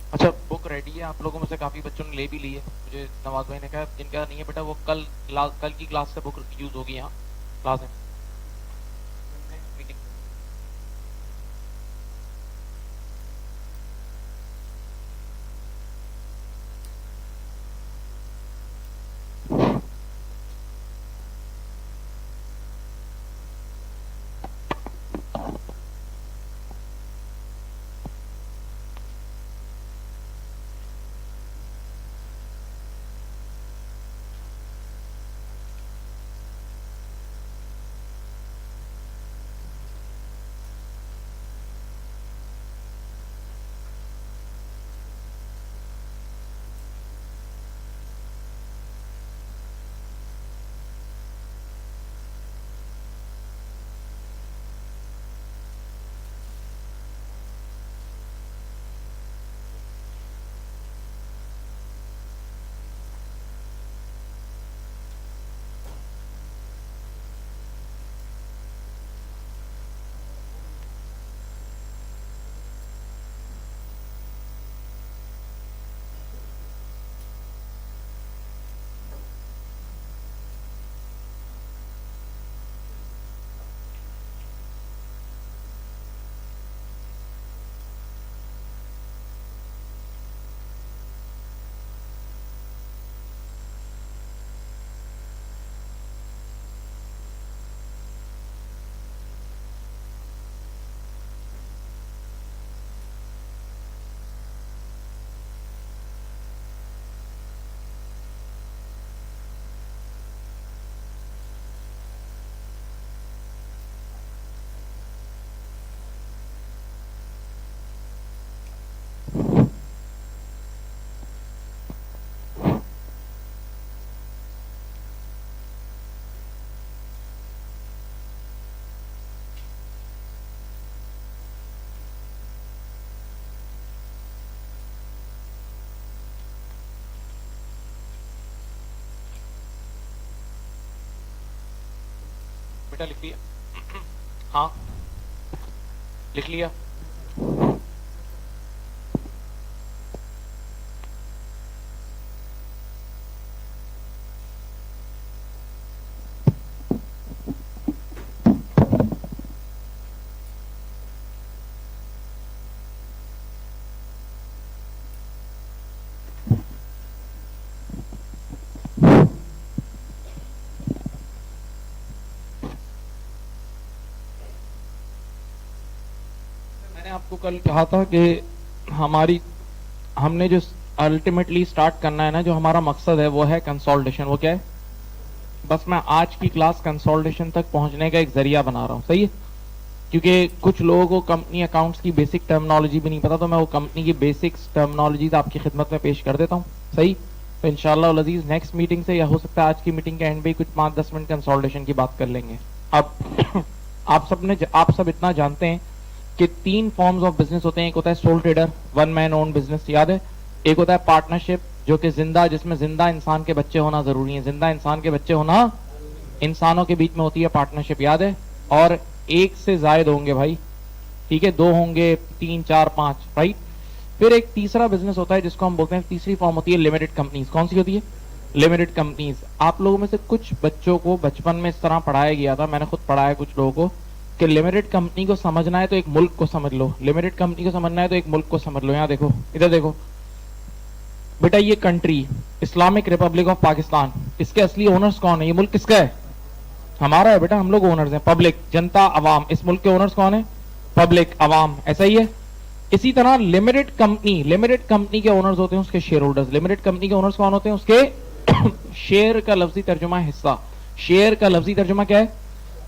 अच्छा, book ready है? आप लोगों में से काफी बच्चों ने ले भी ली है। मुझे नवाज भाई ने कहा जिनका नहीं है बेटा वो कल की क्लास से बुक यूज होगी यहाँ क्लास में मीटिंग। बेटा लिख लिया? हाँ, लिख लिया। मैंने आपको कल कहा था कि हमने जो अल्टीमेटली स्टार्ट करना है ना, जो हमारा मकसद है वो है कंसोलिडेशन। वो क्या है? बस मैं आज की क्लास कंसोलिडेशन तक पहुंचने का एक जरिया बना रहा हूं, सही है? क्योंकि कुछ लोगों को कंपनी अकाउंट्स की बेसिक टर्मिनोलॉजी भी नहीं पता, तो मैं वो कंपनी की बेसिक टर्मिनोलॉजीज आपकी खिदमत में पेश कर देता हूँ, सही? तो इंशाल्लाह अल अजीज नेक्स्ट मीटिंग से, या हो सकता है आज की मीटिंग के एंड में कुछ 5-10 मिनट कंसोलिडेशन की बात कर लेंगे। अब आप सब इतना जानते हैं कि 3 फॉर्म्स ऑफ बिजनेस होते हैं। एक होता है soul trader, one man on business, याद है? एक होता है पार्टनरशिप, जो कि जिसमें जिंदा इंसान के बच्चे होना जरूरी है, जिंदा इंसान के बच्चे होना, इंसानों के बीच में होती है पार्टनरशिप, याद है? और एक से जायद होंगे भाई, ठीक है? 2 होंगे, 3, 4, 5, राइट? फिर एक तीसरा बिजनेस होता है जिसको हम बोलते हैं, तीसरी फॉर्म होती है लिमिटेड कंपनीज। कौन सी होती है? Limited companies. आप लोगों में से कुछ बच्चों को बचपन में इस तरह पढ़ाया गया था, मैंने खुद पढ़ाया कुछ लोगों को, कि लिमिटेड कंपनी को समझना है तो एक मुल्क को समझ लो, लिमिटेड कंपनी को समझना है तो एक मुल्क को समझ लो। यहां देखो, इधर देखो बेटा, ये country Islamic Republic of Pakistan, इसके असली ओनर्स कौन है? ये मुल्क किसका है? हमारा है बेटा, हम लोग ओनर्स हैं, पब्लिक, जनता, अवाम। इस मुल्क के ओनर्स कौन है? पब्लिक, अवाम, ऐसा ही है। इसी तरह लिमिटेड कंपनी के ओनर्स होते हैं उसके शेयर होल्डर्स। लिमिटेड कंपनी के ओनर्स कौन होते हैं? उसके शेयर का लफ्जी तर्जुमा हिस्सा। शेयर का लफ्जी तर्जुमा क्या है?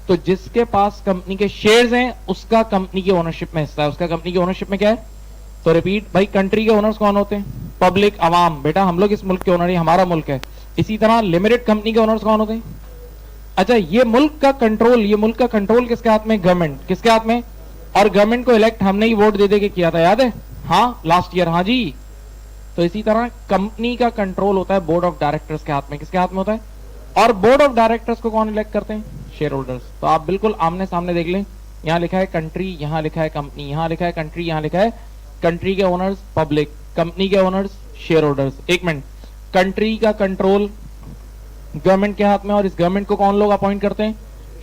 तो जिसके पास कंपनी के शेयर्स हैं उसका कंपनी की ओनरशिप में हिस्सा है, उसका कंपनी की ओनरशिप में क्या है? तो रिपीट भाई, कंट्री के ओनर्स कौन होते हैं? पब्लिक, अवाम। बेटा हम लोग इस मुल्क के ओनर, हमारा मुल्क है। इसी तरह लिमिटेड कंपनी के ओनर्स कौन होते हैं? अच्छा, ये मुल्क का कंट्रोल किसके हाथ में? गवर्नमेंट। किसके हाथ में? और गवर्नमेंट को इलेक्ट हमने ही वोट दे दे के किया था, याद है? हाँ, लास्ट ईयर, हाँ जी। तो इसी तरह कंपनी का कंट्रोल होता है बोर्ड ऑफ डायरेक्टर्स के हाथ में। किसके हाथ में होता है? और बोर्ड ऑफ डायरेक्टर्स को कौन इलेक्ट करते हैं? Share holders. तो आप बिल्कुल आमने सामने देख लें, यहां लिखा है कंट्री, यहां लिखा है कंपनी, यहां लिखा है कंट्री, यहां लिखा है कंट्री के ओनर्स पब्लिक, कंपनी के ओनर्स, शेयर होल्डर्स। एक मिनट, कंट्री का कंट्रोल गवर्नमेंट के हाथ में, और इस गवर्नमेंट को कौन लोग अपॉइंट करते हैं?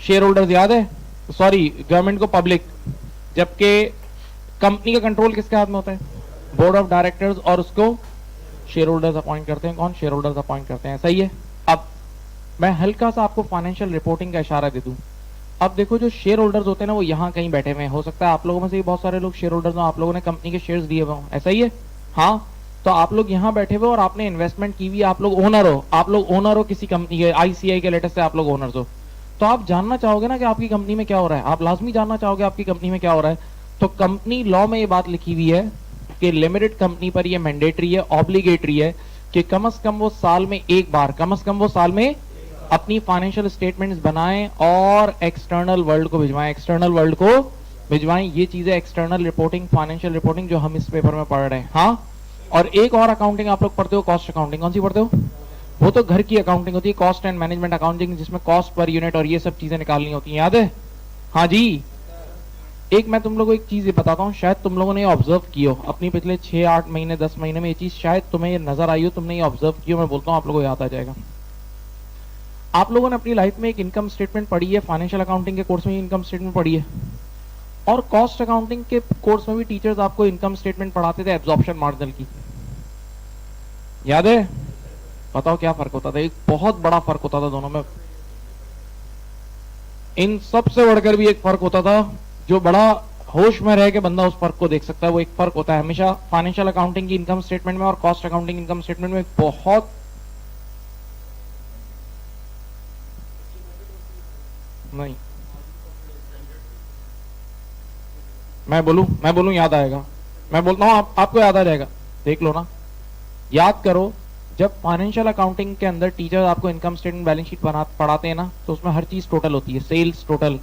शेयर होल्डर्स, याद है? सॉरी, गवर्नमेंट को पब्लिक, जबकि कंपनी का कंट्रोल किसके हाथ में होता है? बोर्ड ऑफ डायरेक्टर्स, और उसको शेयर होल्डर्स अपॉइंट करते हैं। कौन? शेयर होल्डर्स अपॉइंट करते हैं। सही है। अब मैं हल्का सा आपको फाइनेंशियल रिपोर्टिंग का इशारा दे दूं। अब देखो, जो शेयर होल्डर्स होते हैं ना, वो यहाँ कहीं बैठे हुए हैं। हो सकता है आप लोगों में से भी बहुत सारे लोग शेयर होल्डर्स हो, आप लोगों ने कंपनी के शेयर्स दिए हुए हो, ऐसा ही है? हाँ, तो आप लोग यहाँ बैठे हुए और आपने इन्वेस्टमेंट की हुई, आप लोग ओनर हो, आप लोग ओनर हो किसी कंपनी के, आईसीआई के लेटेस्ट से आप लोग ओनर्स हो। तो आप जानना चाहोगे ना कि आपकी कंपनी में क्या हो रहा है, आप लाजमी जानना चाहोगे आपकी कंपनी में क्या हो रहा है। तो कंपनी लॉ में ये बात लिखी हुई है कि लिमिटेड कंपनी पर ये मैंडेटरी है, ऑब्लिगेटरी है कि कम से कम वो साल में एक बार, कम से कम वो साल में अपनी फाइनेंशियल स्टेटमेंट्स बनाएं और एक्सटर्नल वर्ल्ड को भिजवाएं, एक्सटर्नल वर्ल्ड को भिजवाएं। ये चीजें एक्सटर्नल रिपोर्टिंग, फाइनेंशियल रिपोर्टिंग जो हम इस पेपर में पढ़ रहे हैं। हाँ, और एक और अकाउंटिंग आप लोग पढ़ते हो, कॉस्ट अकाउंटिंग। कौन सी पढ़ते हो? वो तो घर की अकाउंटिंग होती है, कॉस्ट एंड मैनेजमेंट अकाउंटिंग, जिसमें कॉस्ट पर यूनिट और ये सब चीजें निकालनी होती हैं, याद है? हाँ जी। एक मैं तुम लोगों को एक चीज ये बताता हूँ, शायद तुम लोगों ने ऑब्जर्व की हो अपनी पिछले 6-8 महीने 10 महीने में, ये चीज शायद तुम्हें ये नजर आई हो, तुमने ये ऑब्जर्व की हो। मैं बोलता हूँ आप लोगों को याद आ जाएगा। आप लोगों ने अपनी लाइफ में एक इनकम स्टेटमेंट पढ़ी है, फाइनेंशियल अकाउंटिंग के कोर्स में इनकम स्टेटमेंट पढ़ी है, और कॉस्ट अकाउंटिंग के कोर्स में भी टीचर्स आपको इनकम स्टेटमेंट पढ़ाते थे एब्जॉर्प्शन मार्जिन की, याद है? बताओ क्या फर्क होता था? एक बहुत बड़ा फर्क होता था दोनों में। इन सबसे बढ़कर भी एक फर्क होता था जो बड़ा होश में रह के बंदा उस फर्क को देख सकता है। वो एक फर्क होता है हमेशा फाइनेंशियल अकाउंटिंग की इनकम स्टेटमेंट में और कॉस्ट अकाउंटिंग इनकम स्टेटमेंट में। बहुत नहीं, मैं बोलूं याद आएगा। मैं बोलता हूं आपको याद आ जाएगा, देख लो ना, याद करो। जब फाइनेंशियल अकाउंटिंग के अंदर टीचर आपको इनकम स्टेटमेंट, बैलेंस शीट पढ़ाते हैं ना, तो उसमें हर चीज टोटल होती है। Sales total,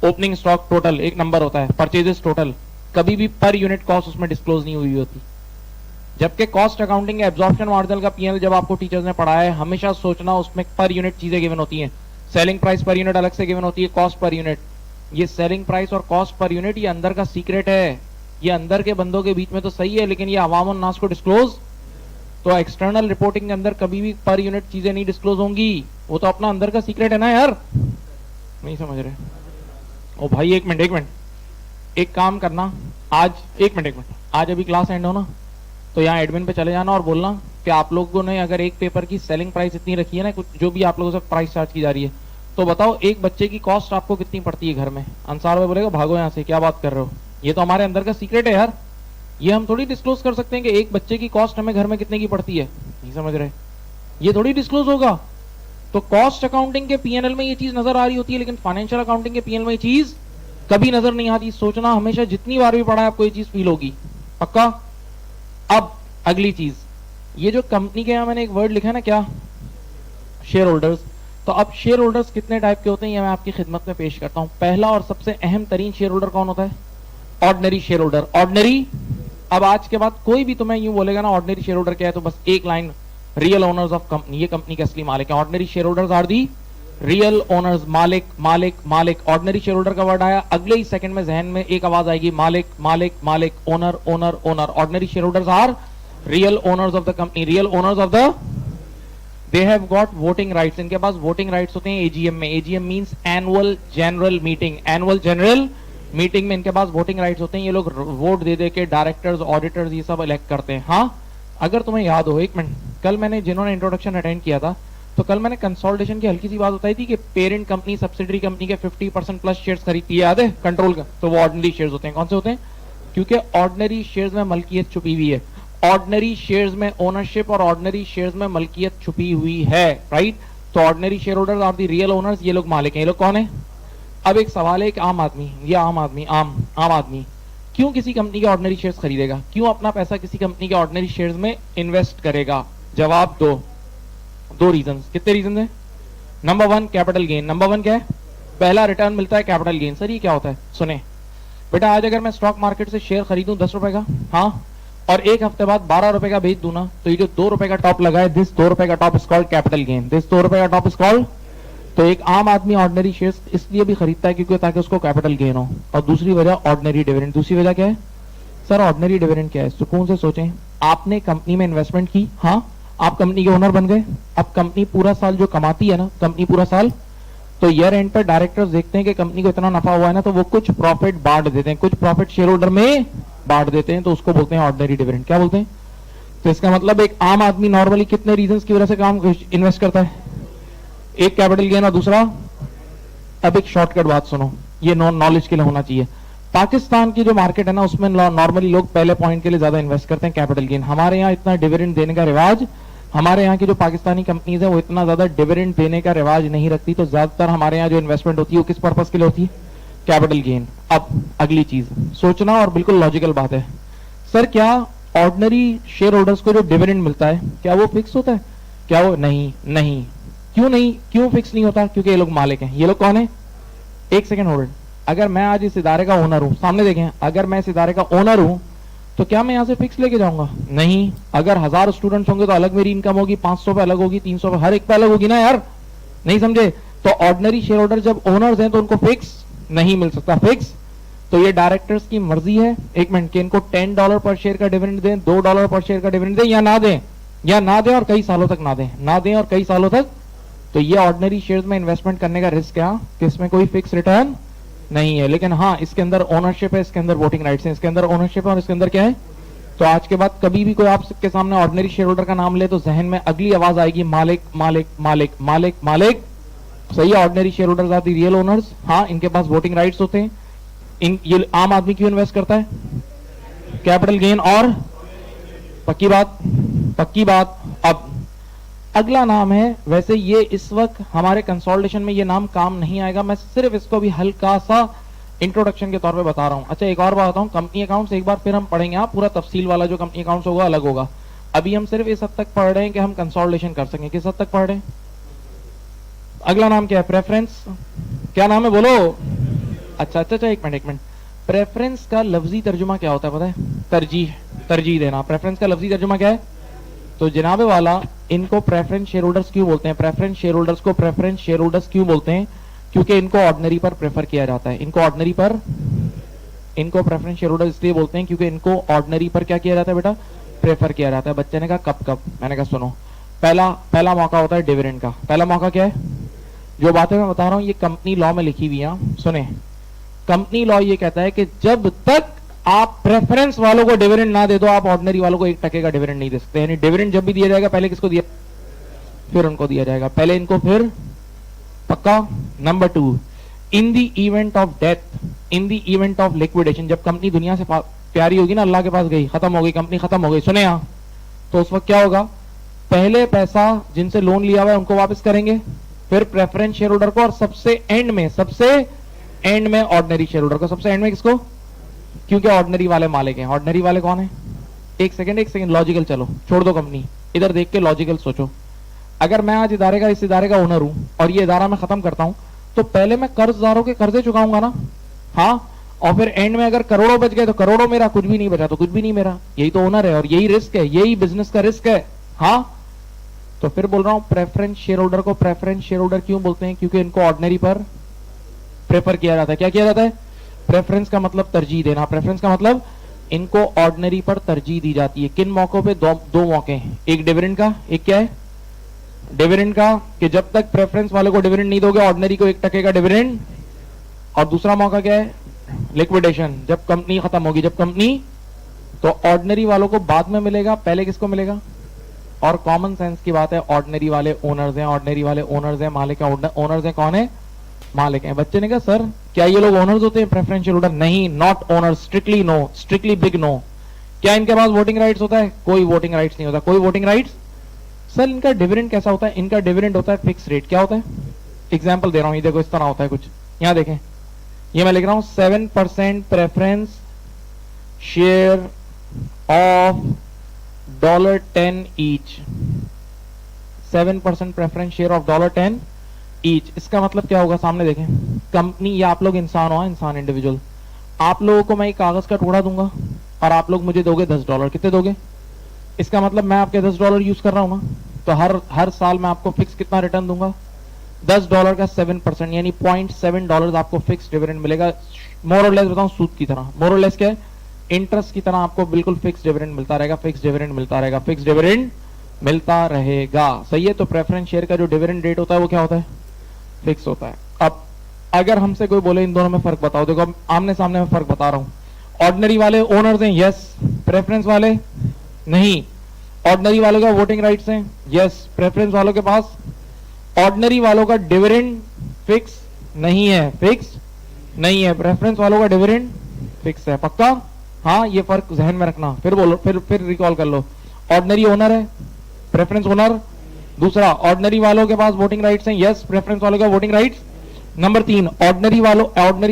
opening stock total, एक नंबर होता है, परचेजेस टोटल, कभी भी पर यूनिट कॉस्ट उसमें डिस्क्लोज नहीं हुई होती। जबकि कॉस्ट अकाउंटिंग एब्जॉर्प्शन मार्जिन का पीएनएल जब आपको टीचर्स ने पढ़ाया है, हमेशा सोचना उसमें पर यूनिट चीजें गिवन होती हैं। सेलिंग प्राइस पर यूनिट अलग से गिवन होती है, कॉस्ट पर यूनिट। ये सेलिंग प्राइस और कॉस्ट पर यूनिट ये अंदर का सीक्रेट है, ये अंदर के बंदों के बीच में तो सही है, लेकिन ये अवाम और नास को डिस्क्लोज। तो एक्सटर्नल रिपोर्टिंग के अंदर कभी भी पर यूनिट चीजें नहीं डिस्क्लोज होंगी, वो तो अपना अंदर का सीक्रेट है ना यार, नहीं समझ रहे? ओ भाई एक मिनट, एक काम करना, आज एक मिनट, आज अभी क्लास एंड हो ना, तो यहाँ एडमिन पे चले जाना और बोलना कि आप लोगों ने अगर एक पेपर की सेलिंग प्राइस इतनी रखी है ना, कुछ जो भी आप लोगों से प्राइस चार्ज की जा रही है, तो बताओ एक बच्चे की कॉस्ट आपको कितनी पड़ती है घर में? अंसार भाई बोलेगा भागो यहाँ से, क्या बात कर रहे हो, ये तो हमारे अंदर का सीक्रेट है यार, ये हम थोड़ी डिस्क्लोज कर सकते हैं कि एक बच्चे की कॉस्ट हमें घर में कितने की पड़ती है, नहीं समझ रहे? ये थोड़ी डिस्क्लोज होगा। तो कॉस्ट अकाउंटिंग के पीएनएल में ये चीज नजर आ रही होती है, लेकिन फाइनेंशियल अकाउंटिंग के पीएनएल में ये चीज कभी नजर नहीं आती। सोचना हमेशा, जितनी बार भी पढ़ा है आपको ये चीज फील होगी, पक्का? अब अगली चीज, ये जो कंपनी के यहां मैंने एक वर्ड लिखा है ना, क्या? Share holders. तो अब शेयर होल्डर्स कितने टाइप के होते हैं, ये मैं आपकी खिदमत में पेश करता हूं। पहला और सबसे अहम तरीन शेयर होल्डर कौन होता है? Ordinary share holder. ऑर्डिनरी, अब आज के बाद कोई भी तुम्हें यूं बोलेगा ना ऑर्डिनरी शेयर होल्डर क्या है, तो बस एक line, real owners of company, ये कंपनी के असली मालिक है। Ordinary share holders are the real owners, मालिक मालिक मालिक। ऑर्डिनरी शेयर होल्डर का वर्ड आया, अगले ही सेकंड में जहन में एक आवाज आएगी, मालिक मालिक मालिक, owner owner owner. Ordinary share holders are real owners of the company, real owners of the, they have got voting rights, इनके पास वोटिंग राइट्स होते हैं एजीएम में। AGM means annual general meeting, annual general meeting में इनके पास voting rights होते हैं। ये लोग वोट दे दे के डायरेक्टर्स, ऑडिटर्स, ये सब इलेक्ट करते हैं। हाँ, अगर तुम्हें याद हो, एक मिनट, कल मैंने, जिन्होंने इंट्रोडक्शन अटेंड किया था, तो कल मैंने कंसोलिडेशन की हल्की सी बात बताई थी कि पेरेंट कंपनी सब्सिडरी कंपनी के 50% प्लस शेयर्स खरीदती है, याद है, कंट्रोल का, तो वो ऑर्डिनरी शेयर्स होते हैं। कौन से होते हैं? क्योंकि ऑर्डिनरी शेयर्स में मलकियत छुपी हुई है, ऑर्डिनरी शेयर्स में ओनरशिप और ऑर्डिनरी शेयर्स में मलकियत छुपी हुई है, राइट? तो ordinary share holders are the real owners, ये लोग मालिक हैं। ये लोग कौन है? अब एक सवाल है, एक आम आदमी, ये आम आदमी क्यों किसी कंपनी के ऑर्डिनरी शेयर्स खरीदेगा? क्यों अपना पैसा किसी कंपनी के ऑर्डिनरी शेयर्स में इन्वेस्ट करेगा? जवाब दो रीजन। कितने रीजन है? Number 1 capital gain. नंबर 1 क्या है? पहला रिटर्न मिलता है, कैपिटल गेन। सर ये क्या होता है? सुने बेटा, आज अगर मैं स्टॉक मार्केट से शेयर खरीदूं 10 रुपए का, हाँ, और एक हफ्ते बाद 12 रुपए का बेच दूं ना, तो ये जो 2 रुपए का टॉप लगा है, दिस 2 रुपए का top is called capital gain, this 2 रुपए का टॉप इज कॉल्ड। तो एक आम आदमी ऑर्डिनरी शेयर्स इसलिए भी खरीदता है क्योंकि ताकि उसको कैपिटल गेन हो, और दूसरी वजह ऑर्डिनरी डिविडेंड। दूसरी वजह क्या है? सर ऑर्डिनरी डिविडेंड क्या है? सुकून से सोचें, आपने कंपनी में इन्वेस्टमेंट की, हाँ आप कंपनी के ओनर बन गए। अब कंपनी पूरा साल जो कमाती है ना, कंपनी पूरा साल, तो ईयर एंड पर डायरेक्टर्स देखते हैं कि कंपनी को इतना नफा हुआ है ना, तो वो कुछ प्रॉफिट बांट देते हैं, कुछ प्रॉफिट शेयर होल्डर में बांट देते हैं, तो उसको बोलते हैं ऑर्डिनरी डिविडेंड। क्या बोलते हैं? तो इसका मतलब एक आम आदमी नॉर्मली कितने रीजंस की वजह से काम इन्वेस्ट करता है? एक कैपिटल गेन और दूसरा, अब एक शॉर्टकट बात सुनो, ये नॉलेज के लिए होना चाहिए। पाकिस्तान की जो मार्केट है ना, उसमें नॉर्मली लोग पहले पॉइंट के लिए ज्यादा इन्वेस्ट करते हैं, कैपिटल गेन। हमारे यहाँ इतना डिविडेंड देने का रिवाज, हमारे यहाँ की जो पाकिस्तानी कंपनीज है वो इतना ज्यादा डिविडेंड देने का रिवाज नहीं रखती, तो ज्यादातर हमारे यहाँ जो इन्वेस्टमेंट होती है वो किस पर्पस के लिए होती है? Capital gain. अब अगली चीज सोचना, और बिल्कुल लॉजिकल बात है, सर क्या ऑर्डिनरी शेयर होल्डर्स को जो डिविडेंड मिलता है क्या वो फिक्स होता है? क्या वो नहीं? नहीं। क्यों नहीं? क्यों फिक्स नहीं होता? क्योंकि ये लोग मालिक हैं। ये लोग कौन है? एक सेकेंड होल्ड। अगर मैं आज इस इदारे का ओनर हूं, सामने देखें, अगर मैं इस इदारे का ओनर हूं तो क्या मैं यहां से फिक्स लेके जाऊंगा? नहीं। अगर 1000 स्टूडेंट्स होंगे तो अलग मेरी इनकम होगी, 500 पे अलग होगी, 300 पे, हर एक पे अलग होगी ना यार, नहीं समझे? तो ऑर्डिनरी शेयर होल्डर जब ओनर्स हैं तो उनको फिक्स नहीं मिल सकता। फिक्स तो ये डायरेक्टर्स की मर्जी है, एक मिनट, कि इनको $10 पर शेयर का डिविडेंड दें, $2 पर शेयर का डिविडेंड दें, या ना दें, या ना दें और कई सालों तक ना दें, ना दें और कई सालों तक। तो ये ऑर्डिनरी शेयर्स में इन्वेस्टमेंट करने का रिस्क है कि इसमें कोई फिक्स रिटर्न नहीं है, लेकिन हाँ इसके अंदर ओनरशिप है, इसके अंदर वोटिंग राइट्स हैं, इसके अंदर ओनरशिप है और इसके अंदर क्या है? तो आज के बाद कभी भी कोई आपके सामने ऑर्डिनरी शेयर होल्डर का नाम ले तो जहन में अगली आवाज आएगी, मालिक मालिक मालिक मालिक मालिक। सही है, ordinary share holders are the real owners. हाँ, इनके पास वोटिंग राइट्स होते हैं। ये आम आदमी क्यों इन्वेस्ट करता है? कैपिटल गेन और पक्की बात, पक्की बात। अब अगला नाम है, वैसे ये इस वक्त हमारे कंसोलिडेशन में ये नाम काम नहीं आएगा, मैं सिर्फ इसको भी हल्का सा इंट्रोडक्शन के तौर पे बता रहा हूं। अच्छा एक और बात बताऊं, कंपनी अकाउंट्स एक बार फिर हम पढ़ेंगे, पूरा तफसील वाला जो कंपनी अकाउंट्स होगा अलग होगा। अभी हम सिर्फ इस हद तक पढ़ रहे हैं कि हम कंसोलिडेशन कर सकें। किस हद तक पढ़ रहे हैं? अगला नाम क्या है? प्रेफरेंस। क्या नाम है बोलो? अच्छा अच्छा अच्छा, एक मिनट। प्रेफरेंस का लफ्जी तर्जुमा क्या होता है पता है? तरजीह, तरजीह देना। प्रेफरेंस का लफ्जी तर्जुमा क्या है? तो जनाबे वाला, इनको प्रेफरेंस शेयर होल्डर्स क्यों बोलते हैं? प्रेफरेंस शेयर होल्डर्स को प्रेफरेंस शेयर होल्डर्स क्यों बोलते हैं? क्योंकि इनको ऑर्डिनरी पर प्रेफर किया जाता है। इनको ऑर्डिनरी पर, इनको प्रेफरेंस शेयर होल्डर इसलिए बोलते हैं क्योंकि इनको ऑर्डिनरी पर क्या किया जाता है बेटा? प्रेफर किया जाता है। बच्चे ने कहा कब कब? मैंने कहा सुनो, पहला मौका होता है डिविडेंड का। पहला मौका क्या है? जो बातें मैं बता रहा हूं ये कंपनी लॉ में लिखी हुई है, सुने। कंपनी लॉ ये कहता है कि जब तक आप प्रेफरेंस वालों को डिविडेंड ना दे दो, आप ऑर्डिनरी वालों को 1% का डिविडेंड नहीं दे सकते। यानी डिविडेंड जब भी दिया जाएगा पहले किसको दिया? फिर उनको दिया जाएगा, पहले इनको फिर, पक्का। Number 2, in the event of death, in the event of liquidation, जब कंपनी दुनिया से प्यारी होगी ना, अल्लाह के पास गई, खत्म हो गई कंपनी, खत्म हो गई, सुने यहां, तो उस वक्त क्या होगा? पहले पैसा जिनसे लोन लिया हुआ है उनको वापस करेंगे, फिर प्रेफरेंस शेयर होल्डर को, और सबसे एंड में ऑर्डिनरी शेयर होल्डर को। सबसे एंड में किसको? क्योंकि ऑर्डिनरी वाले मालिक हैं। ऑर्डिनरी वाले कौन है? एक सेकंड लॉजिकल चलो, छोड़ दो कंपनी, इधर देख के लॉजिकल सोचो। अगर मैं आज इस इदारे का ओनर हूं और ये इदारा मैं खत्म करता हूं, तो पहले मैं कर्जदारों के कर्जे चुकाऊंगा ना, हाँ, और फिर एंड में अगर करोड़ों बच गए तो करोड़ों मेरा, कुछ भी नहीं बचा तो कुछ भी नहीं मेरा। यही तो ओनर है और यही रिस्क है, यही बिजनेस का रिस्क है। हाँ, तो फिर बोल रहा हूं प्रेफरेंस शेयर होल्डर को प्रेफरेंस शेयर होल्डर क्यों बोलते हैं? क्योंकि इनको ऑर्डिनरी पर प्रेफर किया जाता है। क्या किया जाता है? प्रेफरेंस का मतलब तरजीह देना। प्रेफरेंस का मतलब इनको ऑर्डिनरी पर तरजीह दी जाती है। किन मौकों पे? दो मौके हैं, एक डिविडेंड का, एक क्या है? डिविडेंड का, कि जब तक प्रेफरेंस वाले को डिविडेंड नहीं दोगे, ऑर्डिनरी को 1% का डिविडेंड। और दूसरा मौका क्या है? लिक्विडेशन, जब कंपनी खत्म होगी, जब कंपनी, तो ऑर्डिनरी वालों को बाद में मिलेगा, पहले किसको मिलेगा? और कॉमन सेंस की बात है, ऑर्डिनरी वाले ओनर्स हैं, ऑर्डिनरी वाले ओनर्स हैं, मालिक है, ओनर्स हैं, कौन है? मालिक हैं। बच्चे ने कहा सर क्या ये लोग ओनर्स होते हैं प्रेफरेंस शेयर होल्डर? नहीं, not owners, strictly no, strictly big no. क्या इनके पास वोटिंग राइट्स होता है? कोई वोटिंग राइट्स नहीं होता, कोई वोटिंग राइट्स। सर इनका डिविडेंड कैसा होता है? इनका डिविडेंड होता है फिक्स रेट। क्या होता है? एग्जाम्पल दे रहा हूं, ये देखो इस तरह होता है कुछ, यहां देखें, ये मैं लिख रहा हूं 7% preference share of $10 each, 7% preference share of $10 each. इसका मतलब क्या होगा? सामने देखें, कंपनी या आप लोग इंसान हो, इंसान इंडिविजुअल, आप लोगों को मैं एक कागज का टुकड़ा दूंगा और आप लोग मुझे दोगे $10। कितने दोगे? इसका मतलब मैं आपके $10 यूज कर रहा हूं ना, तो हर साल मैं आपको फिक्स कितना रिटर्न दूंगा? $10 का 7%, यानी $0.7 आपको फिक्स डिविडेंड मिलेगा। मोर और लेस बताऊं, सूद की तरह। मोर और लेस क्या है? इंटरेस्ट की तरह आपको बिल्कुल फिक्स डिविडेंड मिलता रहेगा, फिक्स डिविडेंड मिलता रहेगा, फिक्स डिविडेंड मिलता रहेगा। सही है। तो प्रेफरेंस शेयर का जो डिविडेंड रेट होता है वो क्या होता है? फिक्स होता है। अब अगर हमसे कोई बोले इन दोनों में फर्क बताओ, देखो अब आमने सामने में फर्क बता रहा हूं। ऑर्डिनरी वाले ओनर्स हैं, यस। प्रेफरेंस वाले नहीं। ऑर्डिनरी वालों का वोटिंग राइट्स हैं, यस। प्रेफरेंस वालों के पास ऑर्डिनरी वालों का डिविडेंड फिक्स नहीं है, फिक्स नहीं है। प्रेफरेंस वालों का डिविडेंड फिक्स है। पक्का? हाँ, ये फर्क जहन में रखना। फिर बोलो, फिर रिकॉल कर लो। ऑर्डिनरी ओनर है, प्रेफरेंस ओनर दूसरा। ऑर्डिनरी वालों के पास वोटिंग राइट्स हैं, यस। प्रेफरेंस वालों का वोटिंग राइट्स नंबर 3। ऑर्डिनरी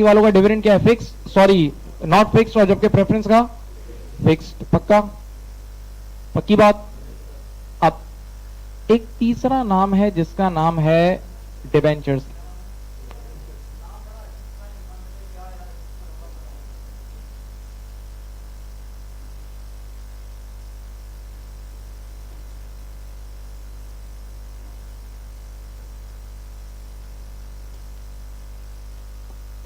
वालों का डिविडेंड क्या है? फिक्स, सॉरी नॉट फिक्स, और जबकि प्रेफरेंस का फिक्स्ड। पक्का? पक्की बात। अब एक तीसरा नाम है जिसका नाम है डिबेंचर्स।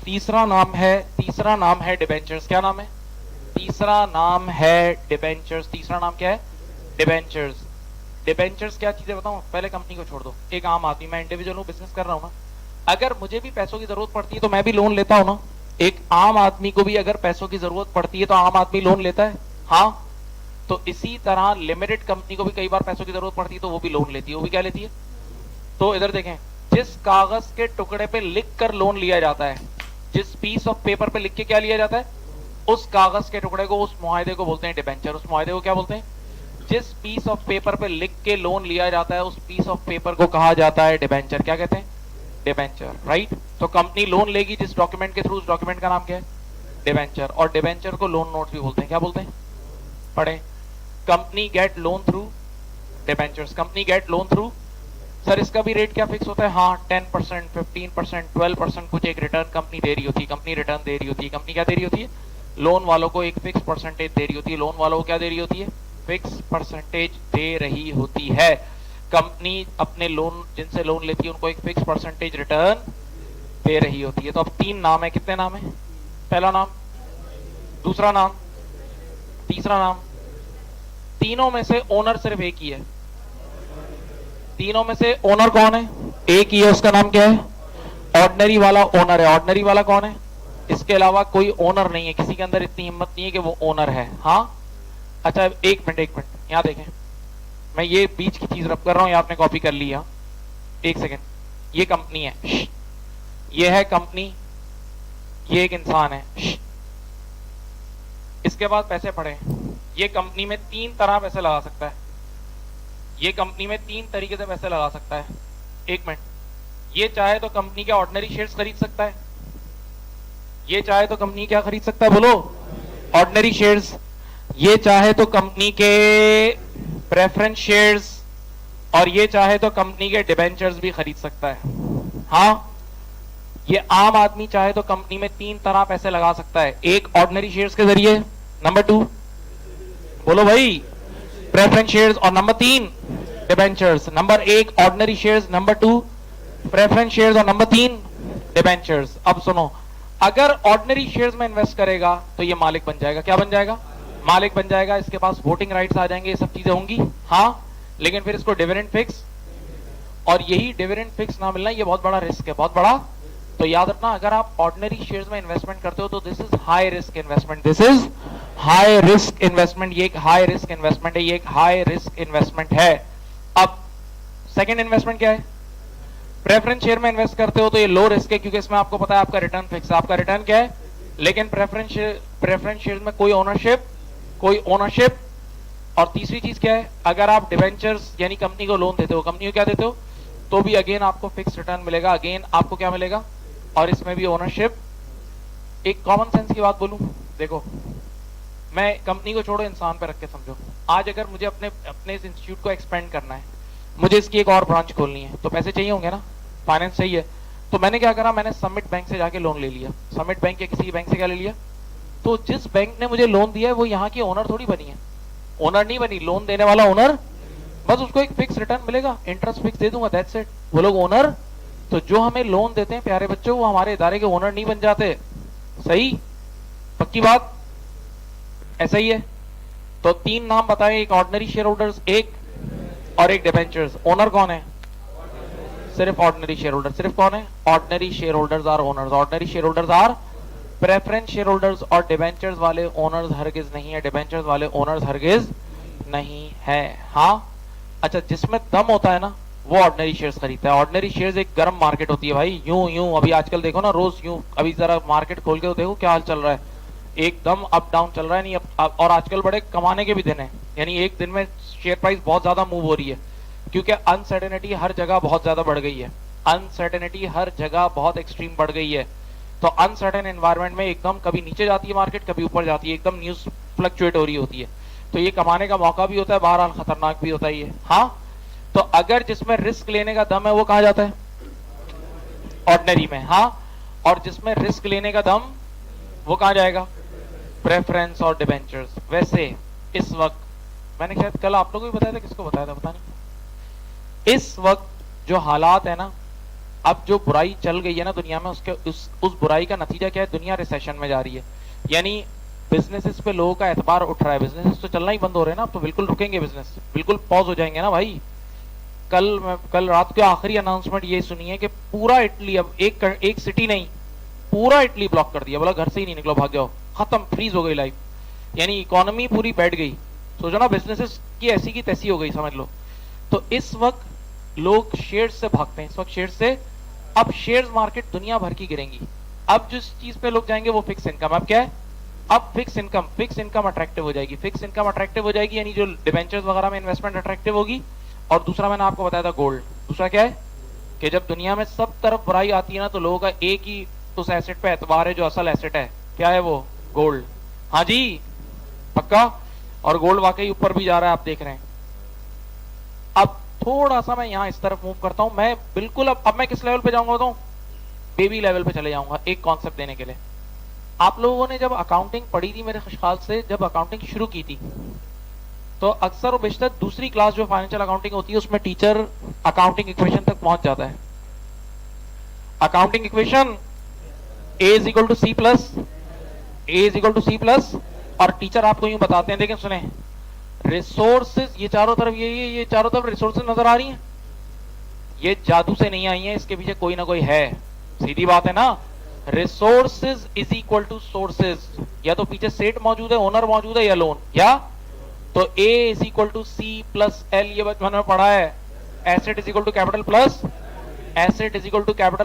तीसरा नाम है डिबेंचर्स। क्या नाम है? तीसरा नाम है डिबेंचर्स। तीसरा नाम क्या है? डिबेंचर्स। डिबेंचर्स क्या चीजें बताऊं? पहले कंपनी को छोड़ दो। एक आम आदमी, मैं इंडिविजुअल हूं, बिजनेस कर रहा हूं ना, अगर मुझे भी पैसों की जरूरत पड़ती है तो मैं भी लोन लेता हूं ना। एक आम आदमी को भी अगर पैसों की जरूरत पड़ती है तो आम आदमी लोन लेता है। हाँ, तो इसी तरह लिमिटेड कंपनी को भी कई बार पैसों की जरूरत पड़ती है तो वो भी लोन लेती है। वो भी क्या लेती है? तो इधर देखें, जिस कागज के टुकड़े पे लिख कर लोन लिया जाता है, जिस पीस ऑफ पेपर पे लिख के क्या लिया जाता है, उस कागज के टुकड़े को, उस मुआहदे को बोलते हैं डिबेंचर। उस मुआहदे को क्या बोलते हैं? जिस पीस ऑफ पेपर पे लिख के लोन लिया जाता है उस पीस ऑफ पेपर को कहा जाता है डिबेंचर। क्या कहते हैं? डिबेंचर। राइट। तो कंपनी लोन लेगी जिस डॉक्यूमेंट के थ्रू, उस डॉक्यूमेंट का नाम क्या है? डिबेंचर। और डिबेंचर को लोन नोट्स भी बोलते हैं। क्या बोलते हैं? पढ़े। Company gate loan through debentures. Company gate loan through. Sir इसका भी रेट क्या फिक्स होता है? हाँ, 10%, 15%, 12% कुछ एक रिटर्न कंपनी दे रही होती है। कंपनी रिटर्न दे रही होती है। कंपनी क्या दे रही होती है? लोन वालों को एक फिक्स परसेंटेज दे रही होती है। लोन वालों को क्या दे रही होती है? फिक्स परसेंटेज दे रही होती है। कंपनी अपने लोन, जिनसे लोन लेती है, उनको एक फिक्स परसेंटेज रिटर्न दे रही होती है। तो अब 3 नाम है। कितने नाम है? पहला नाम, दूसरा नाम, तीसरा नाम। तीनों में से ओनर सिर्फ एक ही है। तीनों में से ओनर कौन है? एक ही है। उसका नाम क्या है? ऑर्डिनरी वाला ओनर है। ऑर्डिनरी वाला कौन है? इसके अलावा कोई ओनर नहीं है। किसी के अंदर इतनी हिम्मत नहीं है कि वो ओनर है। हाँ, अच्छा एक मिनट यहां देखें, मैं ये बीच की चीज रब कर रहा हूं, ये आपने कॉपी कर लिया। एक सेकेंड, ये कंपनी है, ये है कंपनी, ये एक इंसान है। इसके बाद पैसे पड़े। ये कंपनी में 3 तरह पैसे लगा सकता है। ये कंपनी में 3 तरीके से पैसे लगा सकता है। एक मिनट, ये चाहे तो कंपनी के ऑर्डिनरी शेयर्स खरीद सकता है। ये चाहे तो कंपनी क्या खरीद सकता है? बोलो, ऑर्डिनरी शेयर्स। ये चाहे तो कंपनी के प्रेफरेंस शेयर्स, और ये चाहे तो कंपनी के डिबेंचर्स भी खरीद सकता है। हाँ, ये आम आदमी चाहे तो कंपनी में 3 तरह पैसे लगा सकता है। एक, ऑर्डिनरी शेयर्स के जरिए। नंबर 2, बोलो भाई, प्रेफरेंस शेयर्स। और number 3, debentures. Number 1 ordinary shares, number 2 preference shares, और नंबर 3 डिबेंचर्स। अब सुनो, अगर ऑर्डिनरी शेयर्स में इन्वेस्ट करेगा तो ये मालिक बन जाएगा। क्या बन जाएगा? मालिक बन जाएगा। इसके पास वोटिंग राइट्स आ जाएंगे, ये सब चीजें होंगी। हाँ, लेकिन फिर इसको डिविडेंड फिक्स, और यही डिविडेंड फिक्स ना मिलना, ये बहुत बड़ा रिस्क है, बहुत बड़ा। तो याद रखना, अगर आप ऑर्डिनरी शेयर्स में इन्वेस्टमेंट करते हो तो this is high risk investment. This is high risk investment. ये एक हाई रिस्क इन्वेस्टमेंट है। ये एक हाई रिस्क इन्वेस्टमेंट है। अब सेकंड इन्वेस्टमेंट क्या है? प्रेफरेंस शेयर में इन्वेस्ट करते हो तो ये लो रिस्क है, क्योंकि इसमें आपको पता है आपका रिटर्न फिक्स है। आपका रिटर्न क्या है? लेकिन प्रेफरेंस शेयर में कोई ओनरशिप। और तीसरी चीज क्या है? अगर आप डिबेंचर्स यानी कंपनी को लोन देते हो, कंपनी को क्या देते हो, तो भी अगेन आपको फिक्स रिटर्न मिलेगा। अगेन आपको क्या मिलेगा? और इसमें भी ओनरशिप। एक कॉमन सेंस की बात बोलूं, देखो, मैं कंपनी को छोड़ो, इंसान पे रख के समझो। आज अगर मुझे अपने इस इंस्टीट्यूट को एक्सपेंड करना है, मुझे इसकी एक और ब्रांच खोलनी है, तो पैसे चाहिए होंगे ना, फाइनेंस चाहिए। तो मैंने क्या करा, मैंने समिट बैंक से जाके लोन ले लिया। समिट बैंक या किसी बैंक से क्या ले लिया? तो जिस बैंक ने मुझे लोन दिया है वो यहाँ की ओनर थोड़ी बनी है, ओनर नहीं बनी, लोन देने वाला ओनर। बस उसको एक फिक्स रिटर्न मिलेगा, इंटरेस्ट फिक्स दे दूंगा, दैट्स इट। वो लोग ओनर। तो जो हमें लोन देते हैं प्यारे बच्चों, वो हमारे इदारे के ओनर नहीं बन जाते। सही? पक्की बात? ऐसा ही है। तो तीन नाम बताए, एक ऑर्डिनरी शेयर होल्डर्स, एक और एक डिबेंचर्स। ओनर कौन है? सिर्फ ऑर्डिनरी शेयर होल्डर। सिर्फ कौन है? Ordinary share holders are owners. Ordinary share holders are preference share holders. और डिबेंचर्स वाले ओनर्स हरगिज नहीं है। डिबेंचर्स वाले ओनर्स हरगिज नहीं है। हाँ, अच्छा, जिसमें दम होता है ना वो ऑर्डिनरी शेयर्स खरीदता है। ऑर्डिनरी शेयर्स एक गर्म मार्केट होती है भाई, यूं यूं अभी आजकल देखो ना, रोज यूं, अभी जरा मार्केट खोल के तो देखो क्या हाल चल रहा है, एकदम अप डाउन चल रहा है। नहीं और आजकल बड़े कमाने के भी दिन है, यानी एक दिन में शेयर प्राइस बहुत ज्यादा मूव हो रही है, क्योंकि अनसर्टेनिटी हर जगह बहुत ज्यादा बढ़ गई है। अनसर्टेनिटी हर जगह बहुत एक्सट्रीम बढ़ गई है। तो अनसर्टेन एनवायरमेंट में एकदम कभी नीचे जाती है मार्केट, कभी ऊपर जाती है, एकदम न्यूज फ्लक्चुएट हो रही होती है। तो ये कमाने का मौका भी होता है, बहरहाल खतरनाक भी होता है ये। हाँ, तो अगर जिसमें रिस्क लेने का दम है वो कहा जाता है? ऑर्डिनरी में। हाँ, और जिसमें रिस्क लेने का दम वो कहा जाएगा? प्रेफरेंस और डिबेंचर्स। वैसे इस वक्त मैंने शायद कल आप लोगों को भी बताया था, किसको बताया था पता नहीं, इस वक्त जो हालात है ना, अब जो बुराई चल गई है ना दुनिया में, उसके उस बुराई का नतीजा क्या है? दुनिया रिसेशन में जा रही है। यानी बिजनेसेस पे लोगों का एतबार उठ रहा है। बिजनेसेस तो चलना ही बंद हो रहे हैं ना, अब तो बिल्कुल रुकेंगे, बिजनेस बिल्कुल पॉज हो जाएंगे ना भाई। कल रात के आखिरी अनाउंसमेंट ये सुनी है कि पूरा इटली, अब एक सिटी नहीं, पूरा इटली ब्लॉक कर दिया। बोला घर से ही नहीं निकलो, भाग जाओ, खत्म, फ्रीज हो गई लाइफ। यानी इकोनॉमी पूरी बैठ गई। सोचो ना, बिजनेसेस की ऐसी की तैसी हो गई, समझ लो। तो इस वक्त लोग शेयर्स से भागते हैं, इस वक्त शेयर्स से। अब शेयर्स मार्केट दुनिया भर की गिरेंगी। अब जिस चीज पे लोग जाएंगे वो फिक्स इनकम। अब क्या है? अब फिक्स इनकम अट्रैक्टिव हो जाएगी। फिक्स इनकम अट्रैक्टिव हो जाएगी, यानी जो डिबेंचर्स वगैरह में इन्वेस्टमेंट अट्रैक्टिव होगी। और दूसरा मैंने आपको बताया था गोल्ड। दूसरा क्या है कि जब दुनिया में सब तरफ बुराई आती है ना, तो लोगों का एक ही उस एसेट पे एतबार है जो असल एसेट है। क्या है वो? गोल्ड। हाँ जी, पक्का। और गोल्ड वाकई ऊपर भी जा रहा है, आप देख रहे हैं। अब थोड़ा सा मैं यहां इस तरफ मूव करता हूं। मैं बिल्कुल अब मैं किस लेवल पे जाऊंगा? तो बेबी लेवल पे चले जाऊंगा एक कॉन्सेप्ट देने के लिए। आप लोगों ने जब अकाउंटिंग पढ़ी थी, मेरे ख्याल से जब अकाउंटिंग शुरू की थी, तो अक्सर और बेशतर दूसरी क्लास जो फाइनेंशियल अकाउंटिंग होती है उसमें टीचर अकाउंटिंग इक्वेशन तक पहुंच जाता है। Accounting equation A is equal to C plus, और टीचर आपको यूं बताते हैं, देखें सुने, रिसोर्सेज, ये चारों तरफ ये चारों तरफ रिसोर्सेज नजर आ रही हैं, ये जादू से नहीं आई हैं, इसके पीछे कोई ना कोई है। सीधी बात है ना, resources is equal to sources. या तो पीछे सेट मौजूद है, ओनर मौजूद है, या लोन, या तो A is equal to C plus L, ये बचपन में पढ़ा है। Asset is equal to capital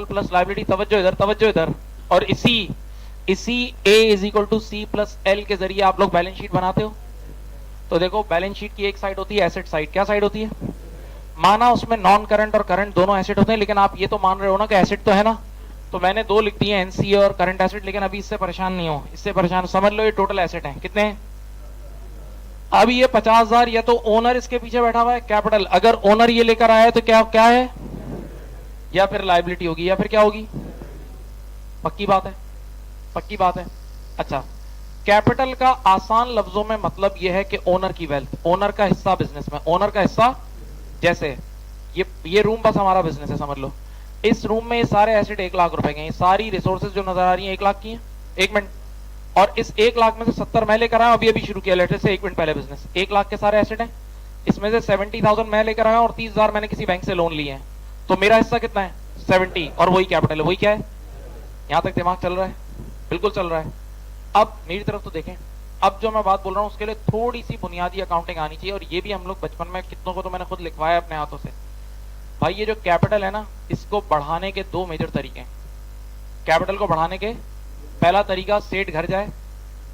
plus liability. तवज्जो इधर। और इसी A is equal to C plus L के जरिए आप लोग बैलेंस शीट बनाते हो। तो देखो, बैलेंस शीट की एक साइड होती है एसेट साइड। क्या साइड होती है? माना उसमें नॉन करंट और करंट दोनों एसेट होते हैं, लेकिन आप ये तो मान रहे हो ना कि एसेट तो है ना, तो मैंने दो लिख दिए, एनसी और करंट एसेट। लेकिन अभी इससे परेशान नहीं हो, इससे परेशान समझ लो, ये टोटल एसेट है कितने हैं? अब ये 50,000, या तो ओनर इसके पीछे बैठा हुआ है कैपिटल, अगर ओनर ये लेकर आया है तो क्या है? या फिर लाइबिलिटी होगी, या फिर क्या होगी? पक्की बात है। अच्छा, कैपिटल का आसान लफ्जों में मतलब यह है कि ओनर की वेल्थ, ओनर का हिस्सा बिजनेस में, ओनर का हिस्सा। जैसे ये रूम बस हमारा बिजनेस है, समझ लो। इस रूम में ये सारे एसेट 1 लाख रुपए के हैं, ये सारी रिसोर्सेज जो नजर आ रही हैं 1 लाख की हैं। 1 मिनट। और इस 1 लाख में से 70 मैं लेकर आया, अभी शुरू किया, लेटर से 1 मिनट पहले बिजनेस। 1 लाख के सारे एसेट हैं, इसमें से 70,000 मैं लेकर आया और 30,000 मैंने किसी बैंक से लोन लिए हैं। तो मेरा हिस्सा कितना है? 70, और वही कैपिटल है। वही क्या है? यहां तक दिमाग चल रहा है? बिल्कुल चल रहा है। अब मेरी तरफ तो देखें, अब जो मैं बात बोल रहा हूं उसके लिए थोड़ी सी बुनियादी अकाउंटिंग आनी चाहिए, और ये भी हम लोग बचपन में कितनों को तो मैंने खुद लिखवाया अपने हाथों से। भाई ये जो कैपिटल है ना, इसको बढ़ाने के 2 मेजर तरीके हैं। कैपिटल को बढ़ाने के पहला तरीका, सेठ घर जाए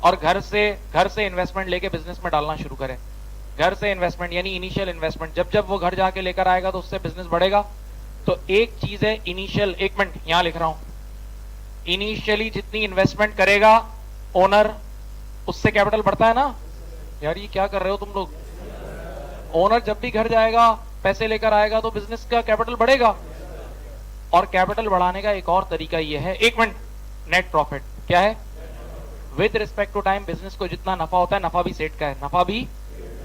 और घर से इन्वेस्टमेंट लेके बिजनेस में डालना शुरू करे। घर से इन्वेस्टमेंट यानी इनिशियल इन्वेस्टमेंट, जब वो घर जाके लेकर आएगा तो उससे बिजनेस बढ़ेगा। तो एक चीज है इनिशियल, 1 मिनट यहां लिख रहा हूं, इनिशियली जितनी इन्वेस्टमेंट करेगा ओनर, उससे कैपिटल बढ़ता है ना। यार ये क्या कर रहे हो तुम लोग? ओनर जब भी घर जाएगा, पैसे लेकर आएगा, तो बिजनेस का कैपिटल बढ़ेगा। और कैपिटल बढ़ाने का एक और तरीका यह है, 1 मिनट, नेट प्रॉफिट। क्या है? With respect to time business को जितना नफा होता है, नफा भी सेट का है,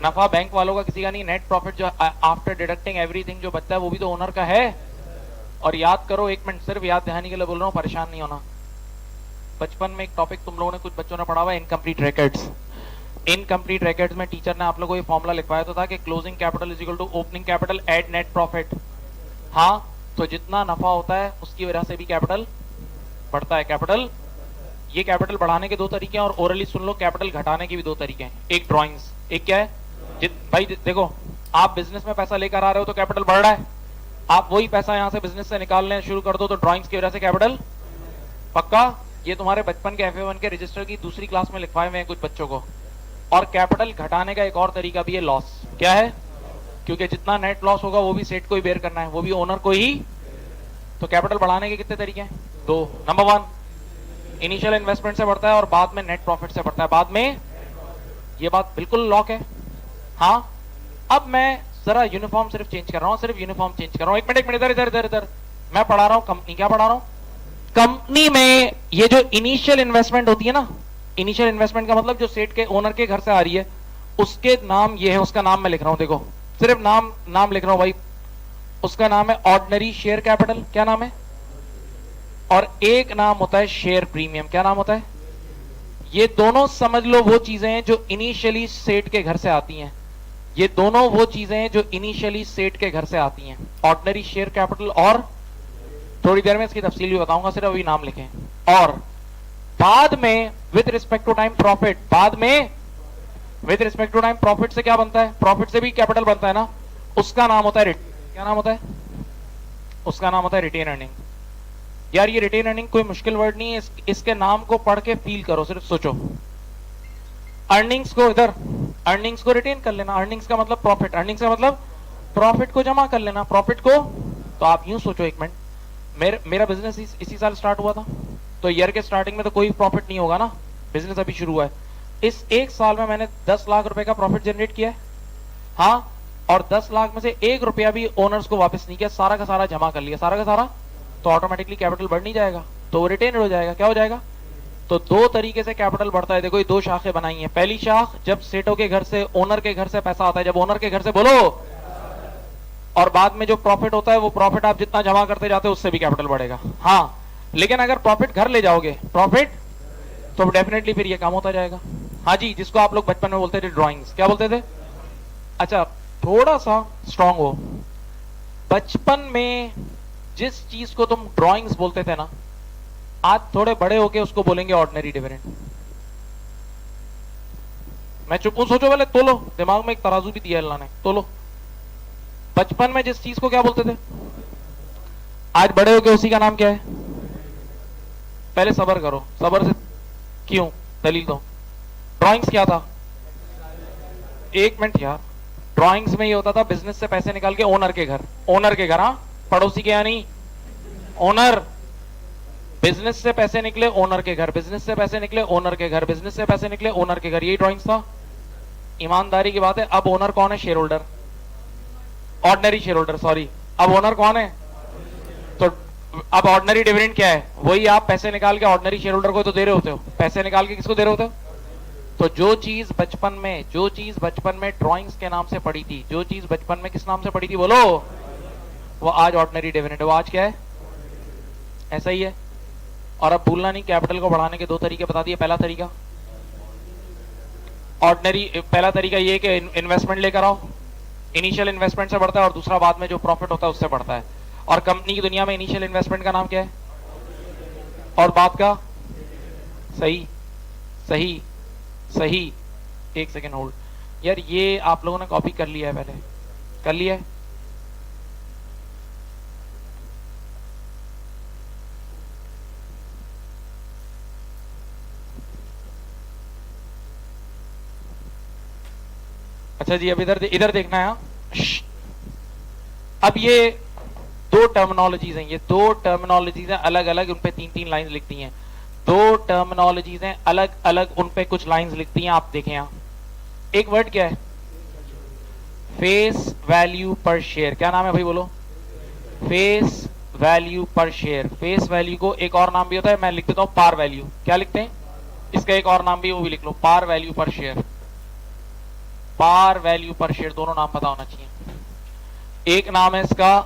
नफा बैंक वालों का किसी का नहीं। नेट प्रॉफिट जो आफ्टर डिडक्टिंग एवरीथिंग जो बचता है वो भी तो ओनर का है। और याद करो, 1 मिनट, सिर्फ याद दहानी के लिए बोल रहा हूं, परेशान नहीं होना। बचपन में एक टॉपिक तुम लोगों ने, कुछ बच्चों ने पढ़ा हुआ है, इनकम्प्लीट रिकॉर्ड्स। इनकम्प्लीट रिकॉर्ड्स में टीचर ने आप लोगों को ये फॉर्मूला लिखवाया तो था कि closing capital is equal to opening capital add net profit. हाँ, तो जितना नफा होता है उसकी वजह से भी कैपिटल बढ़ता है। कैपिटल, ये कैपिटल बढ़ाने के दो तरीके हैं और ओरली सुन लो कैपिटल घटाने के भी दो तरीके हैं। एक ड्राइंग्स, एक क्या है भाई देखो, आप बिजनेस में पैसा लेकर आ रहे हो तो कैपिटल बढ़ रहा है, आप वही पैसा यहां से बिजनेस से निकालने शुरू कर दो तो ड्राइंग्स की वजह से कैपिटल पक्का। ये तुम्हारे बचपन के FA1 के रजिस्टर की दूसरी क्लास में लिखवाए हुए हैं कुछ बच्चों को। और कैपिटल घटाने का एक और तरीका भी है, लॉस। क्या है? क्योंकि जितना नेट लॉस होगा वो भी सेट को ही बेयर करना है, वो भी ओनर को ही। तो कैपिटल बढ़ाने के कितने तरीके हैं? दो। नंबर 1 इनिशियल इन्वेस्टमेंट से बढ़ता है और बाद में नेट प्रॉफिट से बढ़ता है। बाद में, ये बात बिल्कुल लॉक है। हाँ, अब मैं जरा यूनिफॉर्म सिर्फ चेंज कर रहा हूं, सिर्फ यूनिफॉर्म चेंज कर रहा हूं। एक मिनट इधर इधर इधर इधर, मैं पढ़ा रहा हूं कंपनी। क्या पढ़ा रहा हूं? कंपनी में ये जो इनिशियल इन्वेस्टमेंट होती है ना, इनिशियल इन्वेस्टमेंट का मतलब जो सेट के ओनर के घर से आ रही है, उसके नाम ये है, उसका नाम मैं लिख रहा हूं। देखो सिर्फ नाम लिख रहा हूं भाई। उसका नाम है ऑर्डिनरी शेयर कैपिटल। क्या नाम है? और एक नाम होता है शेयर प्रीमियम। क्या नाम होता है? ये दोनों समझ लो वो चीजें हैं जो इनिशियली सेट के घर से आती हैं। ये दोनों वो चीजें हैं जो इनिशियली सेट के घर से आती हैं, ऑर्डिनरी शेयर कैपिटल। और थोड़ी देर में इसकी तफसील भी बताऊंगा, सिर्फ अभी नाम लिखें। और बाद में with respect to time profit, बाद में with respect to time profit से क्या बनता है? प्रॉफिट से भी कैपिटल बनता है ना, उसका नाम होता है क्या नाम होता है? उसका नाम होता है रिटेन अर्निंग। यार ये रिटेन अर्निंग कोई मुश्किल वर्ड नहीं है, इसके नाम को पढ़ के फील करो, सिर्फ सोचो। अर्निंग्स को इधर, अर्निंग्स को रिटेन कर लेना। अर्निंग्स का मतलब प्रॉफिट, अर्निंग्स का मतलब प्रॉफिट को जमा कर लेना, प्रॉफिट को। तो आप यूं सोचो, एक मिनट, मेरा बिजनेस इसी साल स्टार्ट हुआ था, तो ईयर के स्टार्टिंग में तो कोई प्रॉफिट नहीं होगा ना, बिजनेस अभी शुरू हुआ है। इस एक साल में मैंने 10 लाख रुपए का प्रॉफिट जनरेट किया है। हाँ, और 10 लाख में से 1 रुपया भी ओनर्स को वापस नहीं किया, सारा का सारा जमा कर लिया, सारा का सारा। तो ऑटोमेटिकली कैपिटल बढ़ नहीं जाएगा, तो रिटेन हो जाएगा। क्या हो जाएगा? तो दो तरीके से कैपिटल बढ़ता है। देखो ये दो शाखें बनाई हैं। पहली शाख जब सेठों के घर से, ओनर के घर से पैसा आता है, जब ओनर के घर से, बोलो। और बाद में जो प्रॉफिट होता है, वो प्रॉफिट आप जितना जमा करते जाते हो उससे भी कैपिटल बढ़ेगा। हाँ, लेकिन अगर प्रॉफिट घर ले जाओगे, प्रॉफिट, तो डेफिनेटली फिर ये काम होता जाएगा। हाँ जी, जिसको आप लोग बचपन में बोलते थे ड्राइंग्स। क्या बोलते थे? अच्छा, थोड़ा सा स्ट्रांग हो। बचपन में जिस चीज को तुम ड्राइंग्स बोलते थे ना, आज थोड़े बड़े होके उसको बोलेंगे ऑर्डिनरी डिविडेंड। मैं चुप हूं, सोचो पहले, तोलो। दिमाग में एक तराजू भी दिया अल्लाह ने, तोलो। बचपन में जिस चीज को क्या बोलते थे, आज बड़े होके उसी का नाम क्या है? पहले सबर करो, सबर से क्यों, दलील दो। ड्राइंग्स क्या था? एक मिनट यार, ड्राइंग्स में ये होता था बिजनेस से पैसे निकाल के ओनर के घर, ओनर के घर, हाँ, पड़ोसी के, यानी ओनर। बिजनेस से पैसे निकले ओनर के घर, बिजनेस से पैसे निकले ओनर के घर, बिजनेस से पैसे निकले ओनर के घर, यही ड्राइंग्स था। ईमानदारी की बात है, अब ओनर कौन है? Share holder, ordinary share holder, sorry. अब ओनर कौन है? तो अब ऑर्डिनरी डिविडेंड क्या है? वही आप पैसे निकाल के ऑर्डिनरी शेयर होल्डर को तो दे रहे होते हो। पैसे निकाल के किसको दे रहे होते हो? तो जो चीज बचपन में ड्राइंग्स के नाम से पड़ी थी, जो चीज बचपन में किस नाम से पड़ी थी, बोलो, वो आज ऑर्डिनरी डिविडेंड है। वो आज क्या है? ऐसा ही है। और अब भूलना नहीं, कैपिटल को बढ़ाने के दो तरीके बता दिए। पहला तरीका ऑर्डिनरी, पहला तरीका ये कि इन्वेस्टमेंट लेकर आओ, इनिशियल इन्वेस्टमेंट से बढ़ता है, और दूसरा बाद में जो प्रॉफिट होता है उससे बढ़ता है। और कंपनी की दुनिया में इनिशियल इन्वेस्टमेंट का नाम क्या है? और बाद का? सही सही सही। एक सेकेंड होल्ड यार, ये आप लोगों ने कॉपी कर लिया है? पहले कर लिया है? अच्छा जी, अब इधर देखना है। अब ये दो टर्मिनोलॉजीज हैं, ये दो टर्मिनोलॉजीज हैं अलग अलग, उन पे 3-3 लाइंस लिखती हैं। दो टर्मिनोलॉजीज हैं अलग अलग, उन पे कुछ लाइंस लिखती हैं। आप देखें यहां एक वर्ड क्या है? फेस वैल्यू पर शेयर। क्या नाम है भाई, बोलो? फेस वैल्यू पर शेयर। फेस वैल्यू को एक और नाम भी होता है, मैं लिख देता हूं पार वैल्यू। क्या लिखते हैं? इसका एक और नाम भी, वो भी लिख लो, पार वैल्यू पर शेयर। पार वैल्यू पर शेयर, दोनों नाम पता होना चाहिए। एक नाम है इसका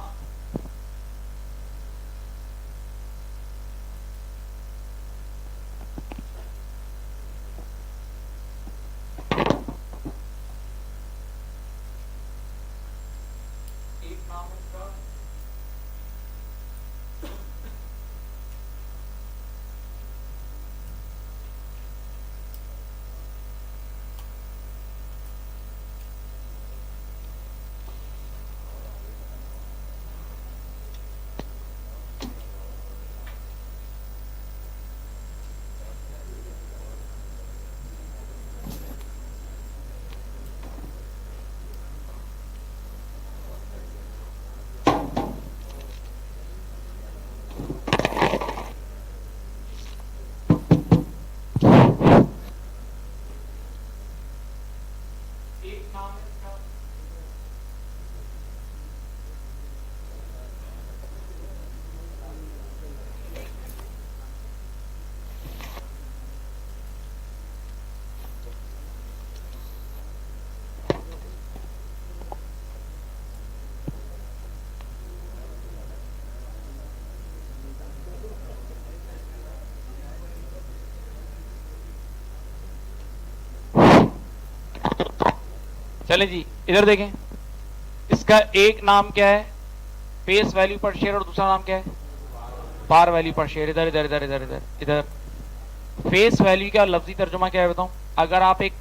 चले जी, इधर देखें, इसका एक नाम क्या है फेस वैल्यू पर शेयर और दूसरा नाम क्या है पार वैल्यू पर शेयर। इधर इधर इधर इधर इधर इधर फेस वैल्यू का लफ्जी तर्जुमा क्या है बताऊं? अगर आप एक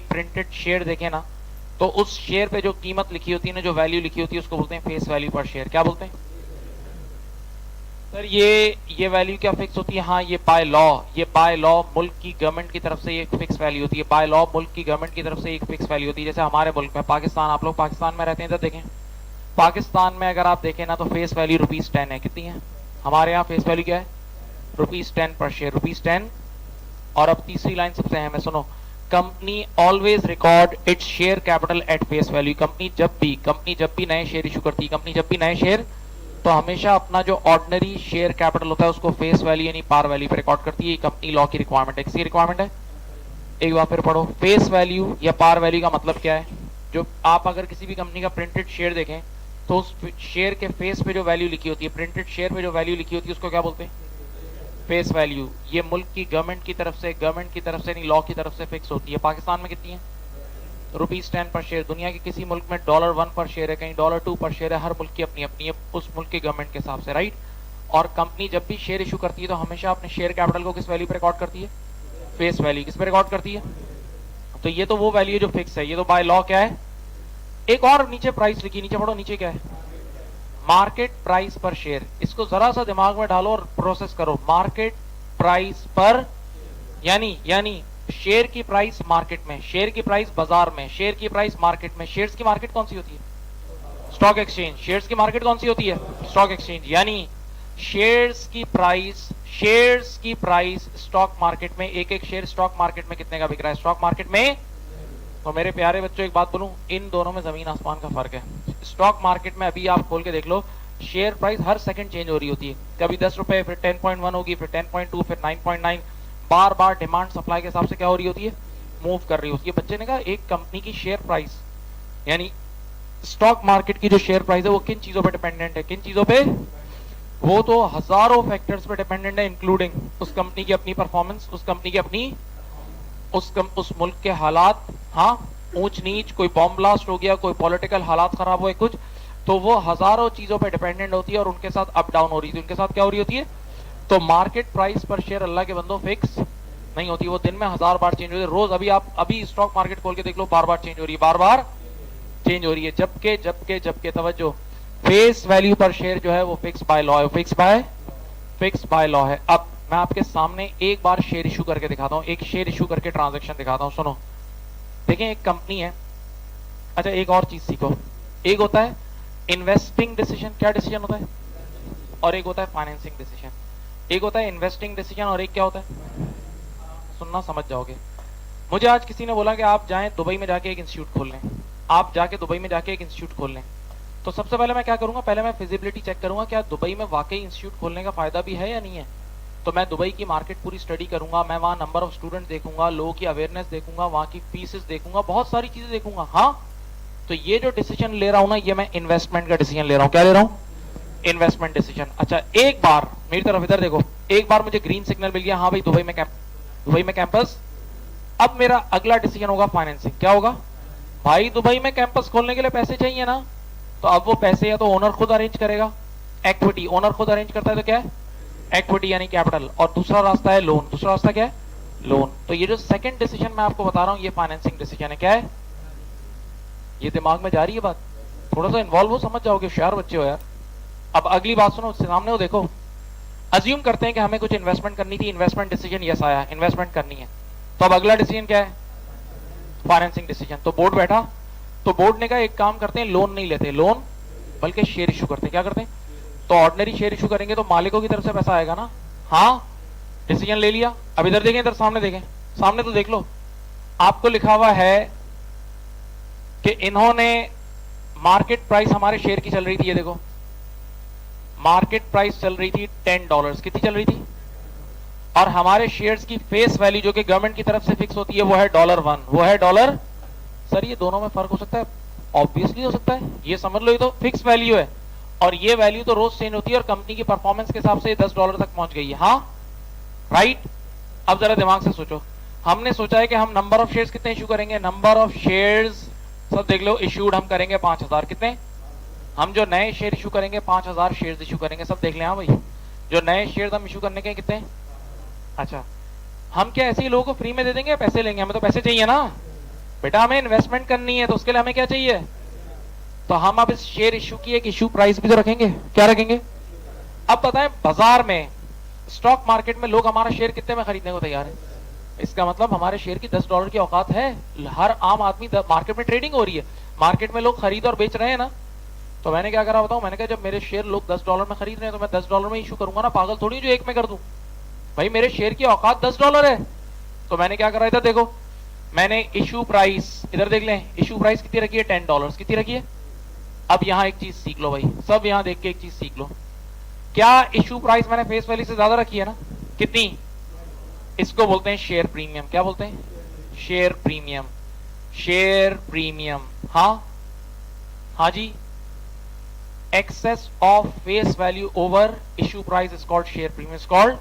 प्रिंटेड शेयर देखें ना, तो उस शेयर पे जो कीमत लिखी होती है ना, जो वैल्यू लिखी होती है, उसको बोलते हैं फेस वैल्यू पर शेयर। क्या बोलते हैं सर? ये वैल्यू क्या फिक्स होती है? हाँ, ये बाय लॉ मुल्क की गवर्नमेंट की तरफ से ये फिक्स वैल्यू होती है। बाय लॉ मुल्क की गवर्नमेंट की तरफ से एक फिक्स वैल्यू होती है। जैसे हमारे मुल्क में पाकिस्तान, आप लोग पाकिस्तान में रहते हैं, इधर देखें, पाकिस्तान में अगर आप देखें ना तो फेस वैल्यू ₹10 है। कितनी है हमारे यहाँ फेस वैल्यू? क्या है? ₹10 पर शेयर, ₹10। और अब तीसरी लाइन सबसे अहम है, सुनो। Company always record its share capital at face value. Company जब भी नए शेयर इशू करती है, कंपनी जब भी नए शेयर, तो हमेशा अपना जो ऑर्डिनरी शेयर कैपिटल होता है उसको फेस वैल्यू यानी पार वैल्यू पे रिकॉर्ड करती है। कंपनी लॉ की रिक्वायरमेंट है। किसकी रिक्वायरमेंट है? एक बार फिर पढ़ो, फेस वैल्यू या पार वैल्यू का मतलब क्या है? जो आप अगर किसी भी कंपनी का प्रिंटेड शेयर देखें तो उस शेयर के फेस पे जो वैल्यू लिखी होती है, प्रिंटेड शेयर पे जो वैल्यू लिखी होती है, उसको क्या बोलते हैं? Face value. ये मुल्क की गवर्नमेंट की तरफ से नहीं, लॉ की तरफ से फिक्स होती है। पाकिस्तान में कितनी है? ₹10 पर शेयर। दुनिया के किसी मुल्क में $1 पर शेयर है, कहीं $2 पर शेयर है। हर मुल्क की अपनी अपनी है, उस मुल्क की गवर्नमेंट के हिसाब से, राइट। और कंपनी जब भी शेयर इशू करती है तो हमेशा अपने शेयर कैपिटल को किस वैल्यू पे रिकॉर्ड करती है? Face value. किस पे रिकॉर्ड करती है? तो ये तो वो वैल्यू है जो फिक्स है। ये तो बाय लॉ क्या है? एक और नीचे प्राइस लिखी, नीचे पढ़ो, नीचे क्या है? मार्केट प्राइस पर शेयर। इसको जरा सा दिमाग में डालो और प्रोसेस करो। मार्केट प्राइस पर यानी शेयर की प्राइस मार्केट में, शेयर की प्राइस बाजार में, शेयर की प्राइस मार्केट में। शेयर्स की मार्केट कौन सी होती है? Stock exchange. शेयर्स की मार्केट कौन सी होती है? Stock exchange. यानी शेयर्स की प्राइस स्टॉक मार्केट में, एक एक शेयर स्टॉक मार्केट में कितने का बिक रहा है? स्टॉक मार्केट में। तो मेरे प्यारे बच्चों एक बात बोलूं, इन दोनों में जमीन आसमान का फर्क है। स्टॉक मार्केट में अभी आप खोल के देख लो, शेयर प्राइस हर सेकंड चेंज हो रही होती है। कभी ₹10, फिर 10.1 होगी, फिर 10.2, फिर 9.9। बार बार डिमांड सप्लाई के हिसाब से क्या हो रही होती है? मूव कर रही होती है। बच्चे ने कहा एक कंपनी की शेयर प्राइस यानी स्टॉक मार्केट की जो शेयर प्राइस है वो किन चीजों पे डिपेंडेंट है? किन चीजों पे? वो तो हजारों फैक्टर्स पे डिपेंडेंट है, इंक्लूडिंग उस कंपनी की अपनी परफॉर्मेंस, उस कंपनी की अपनी उस मुल्क के हालात, हाँ, ऊंच नीच, कोई बॉम्ब ब्लास्ट हो गया, कोई पॉलिटिकल हालात खराब हुए कुछ, तो वो हजारों चीजों पे डिपेंडेंट होती है और उनके साथ अप डाउन हो रही थी, उनके साथ क्या हो रही होती है? तो मार्केट प्राइस पर शेयर अल्लाह के बंदो फिक्स नहीं होती, वो दिन में 1000 बार चेंज होती है। रोज अभी स्टॉक मार्केट खोल के देख लो, बार बार चेंज हो रही है, बार बार चेंज हो रही है। जबकि तवज्जो, फेस वैल्यू पर शेयर जो है वो फिक्स बाय लॉ है, फिक्स बाय लॉ है। अब मैं आपके सामने एक बार शेयर इशू करके दिखाता हूं, एक शेयर इशू करके ट्रांजैक्शन दिखाता हूं। सुनो, देखें, एक कंपनी है। अच्छा, एक और चीज सीखो, एक होता है इन्वेस्टिंग डिसीजन, क्या डिसीजन होता है? और एक होता है फाइनेंसिंग डिसीजन। एक होता है इन्वेस्टिंग डिसीजन और एक क्या होता है? सुनना, समझ जाओगे। मुझे आज किसी ने बोला कि आप जाएं दुबई में जाके एक इंस्टीट्यूट खोल लें, आप जाके दुबई में जाके एक इंस्टीट्यूट खोल लें। तो सबसे पहले मैं क्या करूंगा? पहले मैं फिजिबिलिटी चेक करूंगा, क्या दुबई में वाकई इंस्टीट्यूट खोलने का फायदा भी है या नहीं है। तो मैं दुबई की मार्केट पूरी स्टडी करूंगा, मैं वहां नंबर ऑफ स्टूडेंट देखूंगा, लोगों की अवेयरनेस देखूंगा, वहां की फीसेस देखूंगा, बहुत सारी चीजें देखूंगा। हाँ, तो ये जो डिसीजन ले रहा हूं ना, ये मैं इन्वेस्टमेंट का डिसीजन ले रहा हूं। क्या ले रहा हूं? Investment decision. अच्छा, एक बार मेरी तरफ इधर देखो, एक बार मुझे ग्रीन सिग्नल मिल गया, हाँ भाई दुबई में कैंपस। अब मेरा अगला डिसीजन होगा फाइनेंसिंग। क्या होगा? भाई दुबई में कैंपस खोलने के लिए पैसे चाहिए ना, तो अब वो पैसे या तो ओनर खुद अरेंज करेगा, इक्विटी, ओनर खुद अरेंज करता है तो क्या है? इक्विटी यानी कैपिटल। और दूसरा रास्ता है लोन। दूसरा रास्ता क्या है? लोन। तो ये जो सेकंड डिसीजन मैं आपको बता रहा हूं, ये फाइनेंसिंग डिसीजन है। क्या है? ये दिमाग में जा रही है बात? थोड़ा सा इन्वॉल्व हो, समझ जाओगे, होशियार बच्चे हो यार। अब अगली बात सुनो, सामने हो, देखो, अज्यूम करते हैं कि हमें कुछ इन्वेस्टमेंट करनी थी, इन्वेस्टमेंट डिसीजन यस आया, इन्वेस्टमेंट करनी है। तो अब अगला डिसीजन क्या है? Financing decision. तो बोर्ड बैठा, तो बोर्ड ने कहा एक काम करते हैं, लोन नहीं लेते, लोन बल्कि शेयर इशू करते हैं। क्या करते हैं? तो ऑर्डिनरी शेयर इशू करेंगे तो मालिकों की तरफ से पैसा आएगा ना। हाँ, डिसीजन ले लिया। अब इधर देखें, इधर सामने देखें, सामने तो देख लो, आपको लिखा हुआ है कि इन्होंने मार्केट प्राइस हमारे शेयर की चल रही थी, ये देखो, मार्केट प्राइस चल रही थी $10। कितनी चल रही थी? और हमारे शेयर्स की फेस वैल्यू जो कि गवर्नमेंट की तरफ से फिक्स होती है वो है $1, वो है $। सर ये दोनों में फर्क हो सकता है? ऑब्वियसली हो सकता है, ये समझ लो, ये तो फिक्स वैल्यू है और ये वैल्यू तो रोज चेंज होती है और कंपनी की परफॉर्मेंस के हिसाब से $10 तक पहुंच गई है। हाँ, राइट। अब जरा दिमाग से सोचो, हमने सोचा है कि हम नंबर ऑफ शेयर्स कितने इशू करेंगे, नंबर ऑफ शेयर्स सब देख लो इशूड हम करेंगे 5000, कितने, हम जो नए शेयर इशू करेंगे 5000 शेयर्स इशू करेंगे, सब देख लें। हाँ भाई, जो नए शेयर्स हम इशू करने के कितने। अच्छा, हम क्या ऐसे ही लोगों को फ्री में दे देंगे, पैसे लेंगे, हमें तो पैसे चाहिए ना बेटा, हमें इन्वेस्टमेंट करनी है, तो उसके लिए हमें क्या चाहिए, तो हम अब इस शेयर इशू की एक इशू प्राइस भी तो रखेंगे, क्या रखेंगे। अब बताएं, बाजार में स्टॉक मार्केट में लोग हमारा शेयर कितने में खरीदने को तैयार है, इसका मतलब हमारे शेयर की $10 की औकात है। हर आम आदमी मार्केट में ट्रेडिंग हो रही है, मार्केट में लोग खरीद और बेच रहे हैं ना। तो मैंने क्या करा बताऊं, मैंने कहा जब मेरे शेयर लोग $10 में खरीद रहे हैं तो मैं $10 में इशू करूंगा ना, पागल थोड़ी जो एक में कर दूं, भाई मेरे शेयर की औकात $10 है। तो मैंने क्या करा, इधर देखो, मैंने इशू प्राइस इधर देख लें, इशू प्राइस कितनी रखी है, $10 कितनी रखी है। अब यहां एक चीज सीख लो भाई, सब यहां देख के एक चीज सीख लो, क्या इशू प्राइस मैंने फेस वैल्यू से ज्यादा रखी है ना, कितनी, इसको बोलते हैं शेयर प्रीमियम। क्या बोलते हैं, शेयर प्रीमियम, शेयर प्रीमियम। हाँ हाँ जी, excess of face value over issue price is called share premium, is called,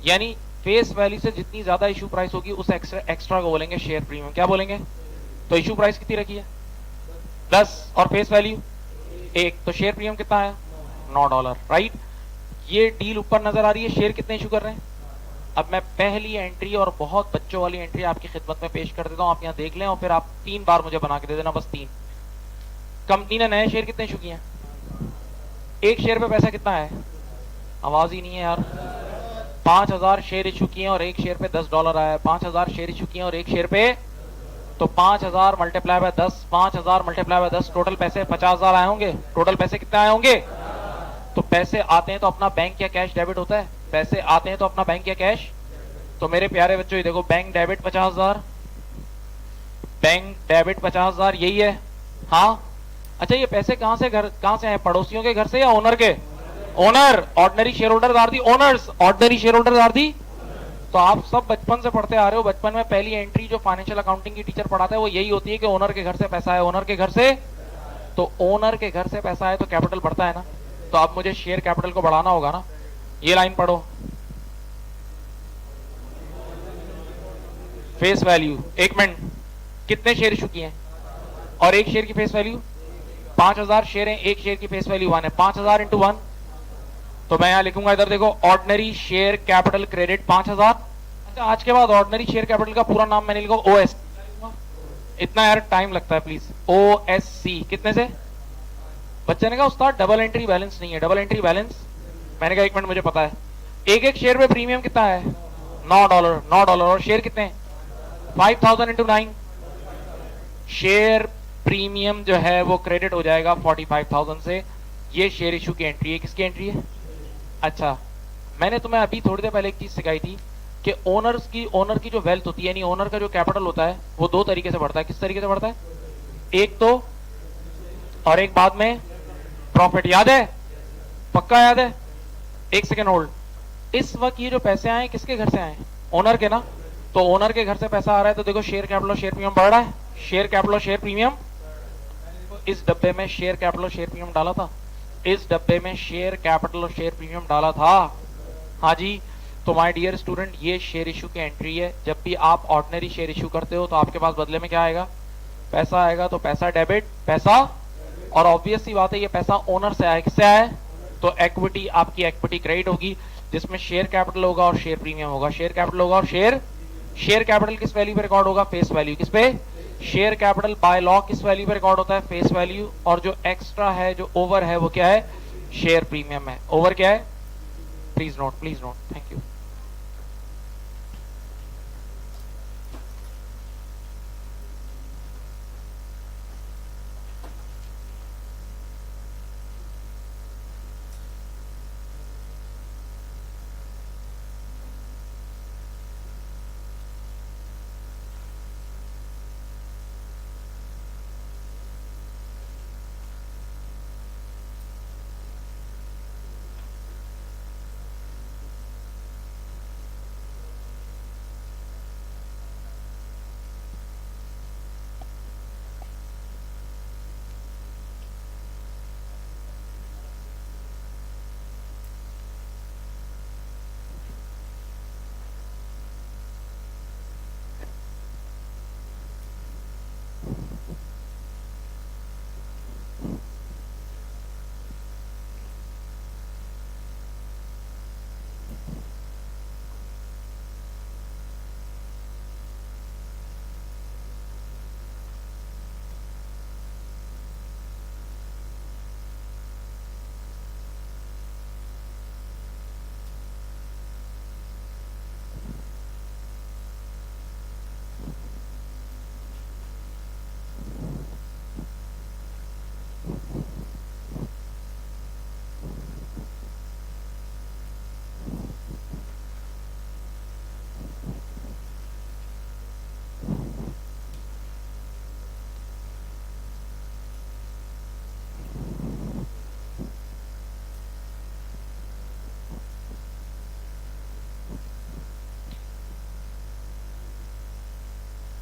यानी फेस वैल्यू से जितनी ज्यादा इशू प्राइस होगी उस एक्स्ट्रा को बोलेंगे शेयर प्रीमियम। क्या बोलेंगे, तो इशू प्राइस कितनी रखी है 10 और फेस वैल्यू 1, तो शेयर प्रीमियम कितना है $9, राइट। ये डील ऊपर नजर आ रही है, शेयर कितने इशू कर रहे हैं। अब मैं पहली एंट्री और बहुत बच्चों वाली एंट्री आपकी खिदमत में पेश कर देता हूं, आप यहां देख लें और फिर आप 3 बार मुझे बना के दे देना, बस 3। कंपनी ने नए शेयर कितने इशू किए हैं, एक शेयर पे पैसा कितना है, आवाज ही नहीं है यार, 5000 शेयर इशू किए और एक शेयर पे $10 आया, 5000 शेयर इशू किए और एक शेयर पे, तो 5000 multiply by 10, 5000 multiply by 10, total पैसे 50,000 आए होंगे। टोटल पैसे कितने आए होंगे, तो पैसे आते हैं तो अपना बैंक या कैश डेबिट होता है, पैसे आते हैं तो अपना बैंक या कैश, तो मेरे प्यारे बच्चों ये देखो, बैंक डेबिट 50,000, बैंक डेबिट 50,000, यही है। हाँ अच्छा, ये पैसे कहां से आए, पड़ोसियों के घर से या ओनर के, owner, ordinary share holder are the owners, ordinary share holder are the. तो आप सब बचपन से पढ़ते आ रहे हो, बचपन में पहली एंट्री जो फाइनेंशियल अकाउंटिंग की टीचर पढ़ाता है वो यही होती है कि ओनर के घर से पैसा है, ओनर के घर से, तो ओनर के घर से पैसा है तो कैपिटल बढ़ता है ना, तो अब मुझे शेयर कैपिटल को बढ़ाना होगा ना। ये लाइन पढ़ो, फेस वैल्यू, एक मिनट, कितने शेयर इशू किए हैं और एक शेयर की फेस वैल्यू 5000 शेयर है, एक शेयर की फेस वैल्यू 1 है, 5000 इंटू 1, तो मैं यहां लिखूंगा, इधर देखो, ऑर्डिनरी शेयर कैपिटल क्रेडिट 5000। अच्छा, आज के बाद ऑर्डिनरी शेयर कैपिटल का पूरा नाम मैंने लिखा OS, इतना यार टाइम लगता है प्लीज, OSC, कितने से, बच्चे ने कहा उस्ताद डबल एंट्री बैलेंस नहीं है, डबल एंट्री बैलेंस, मैंने कहा 1 मिनट मुझे पता है, एक एक शेयर पे प्रीमियम कितना है $9, और शेयर कितने 5000 इंटू 9, शेयर प्रीमियम जो है वो क्रेडिट हो जाएगा 45,000 से। ये शेयर इशू की एंट्री है, किसकी एंट्री है। अच्छा, मैंने तुम्हें अभी थोड़ी देर पहले एक चीज सिखाई थी कि ओनर की जो वेल्थ होती है, यानी ओनर का जो कैपिटल होता है वो 2 तरीके से बढ़ता है। किस तरीके से बढ़ता है, एक तो, और एक बाद में प्रॉफिट, याद है, पक्का याद है, एक सेकेंड होल्ड। इस वक्त ये जो पैसे आए किसके घर से आए, ओनर के ना, तो ओनर के घर से पैसा आ रहा है तो देखो शेयर कैपिटल और शेयर प्रीमियम बढ़ रहा है, शेयर कैपिटल और शेयर प्रीमियम, इस डब्बे में शेयर कैपिटल और शेयर प्रीमियम डाला था, इस डब्बे में शेयर कैपिटल और शेयर प्रीमियम डाला था। हाँ जी, तो माय डियर स्टूडेंट, ये शेयर इशू की एंट्री है। जब भी आप ऑर्डिनरी शेयर इशू करते हो तो आपके पास बदले में क्या आएगा, पैसा आएगा, तो पैसा डेबिट, पैसा, और ऑब्वियस सी बात है ये पैसा ओनर से आया, किससे आया, तो इक्विटी, आपकी इक्विटी क्रेडिट होगी जिसमें शेयर कैपिटल होगा और शेयर प्रीमियम होगा, शेयर कैपिटल होगा और शेयर कैपिटल किस वैल्यू पे रिकॉर्ड होगा, फेस वैल्यू, किस पे, शेयर कैपिटल बाय लॉ किस वैल्यू पे रिकॉर्ड होता है, फेस वैल्यू, और जो एक्स्ट्रा है, जो ओवर है वो क्या है, शेयर प्रीमियम है। ओवर क्या है, प्लीज नोट, थैंक यू।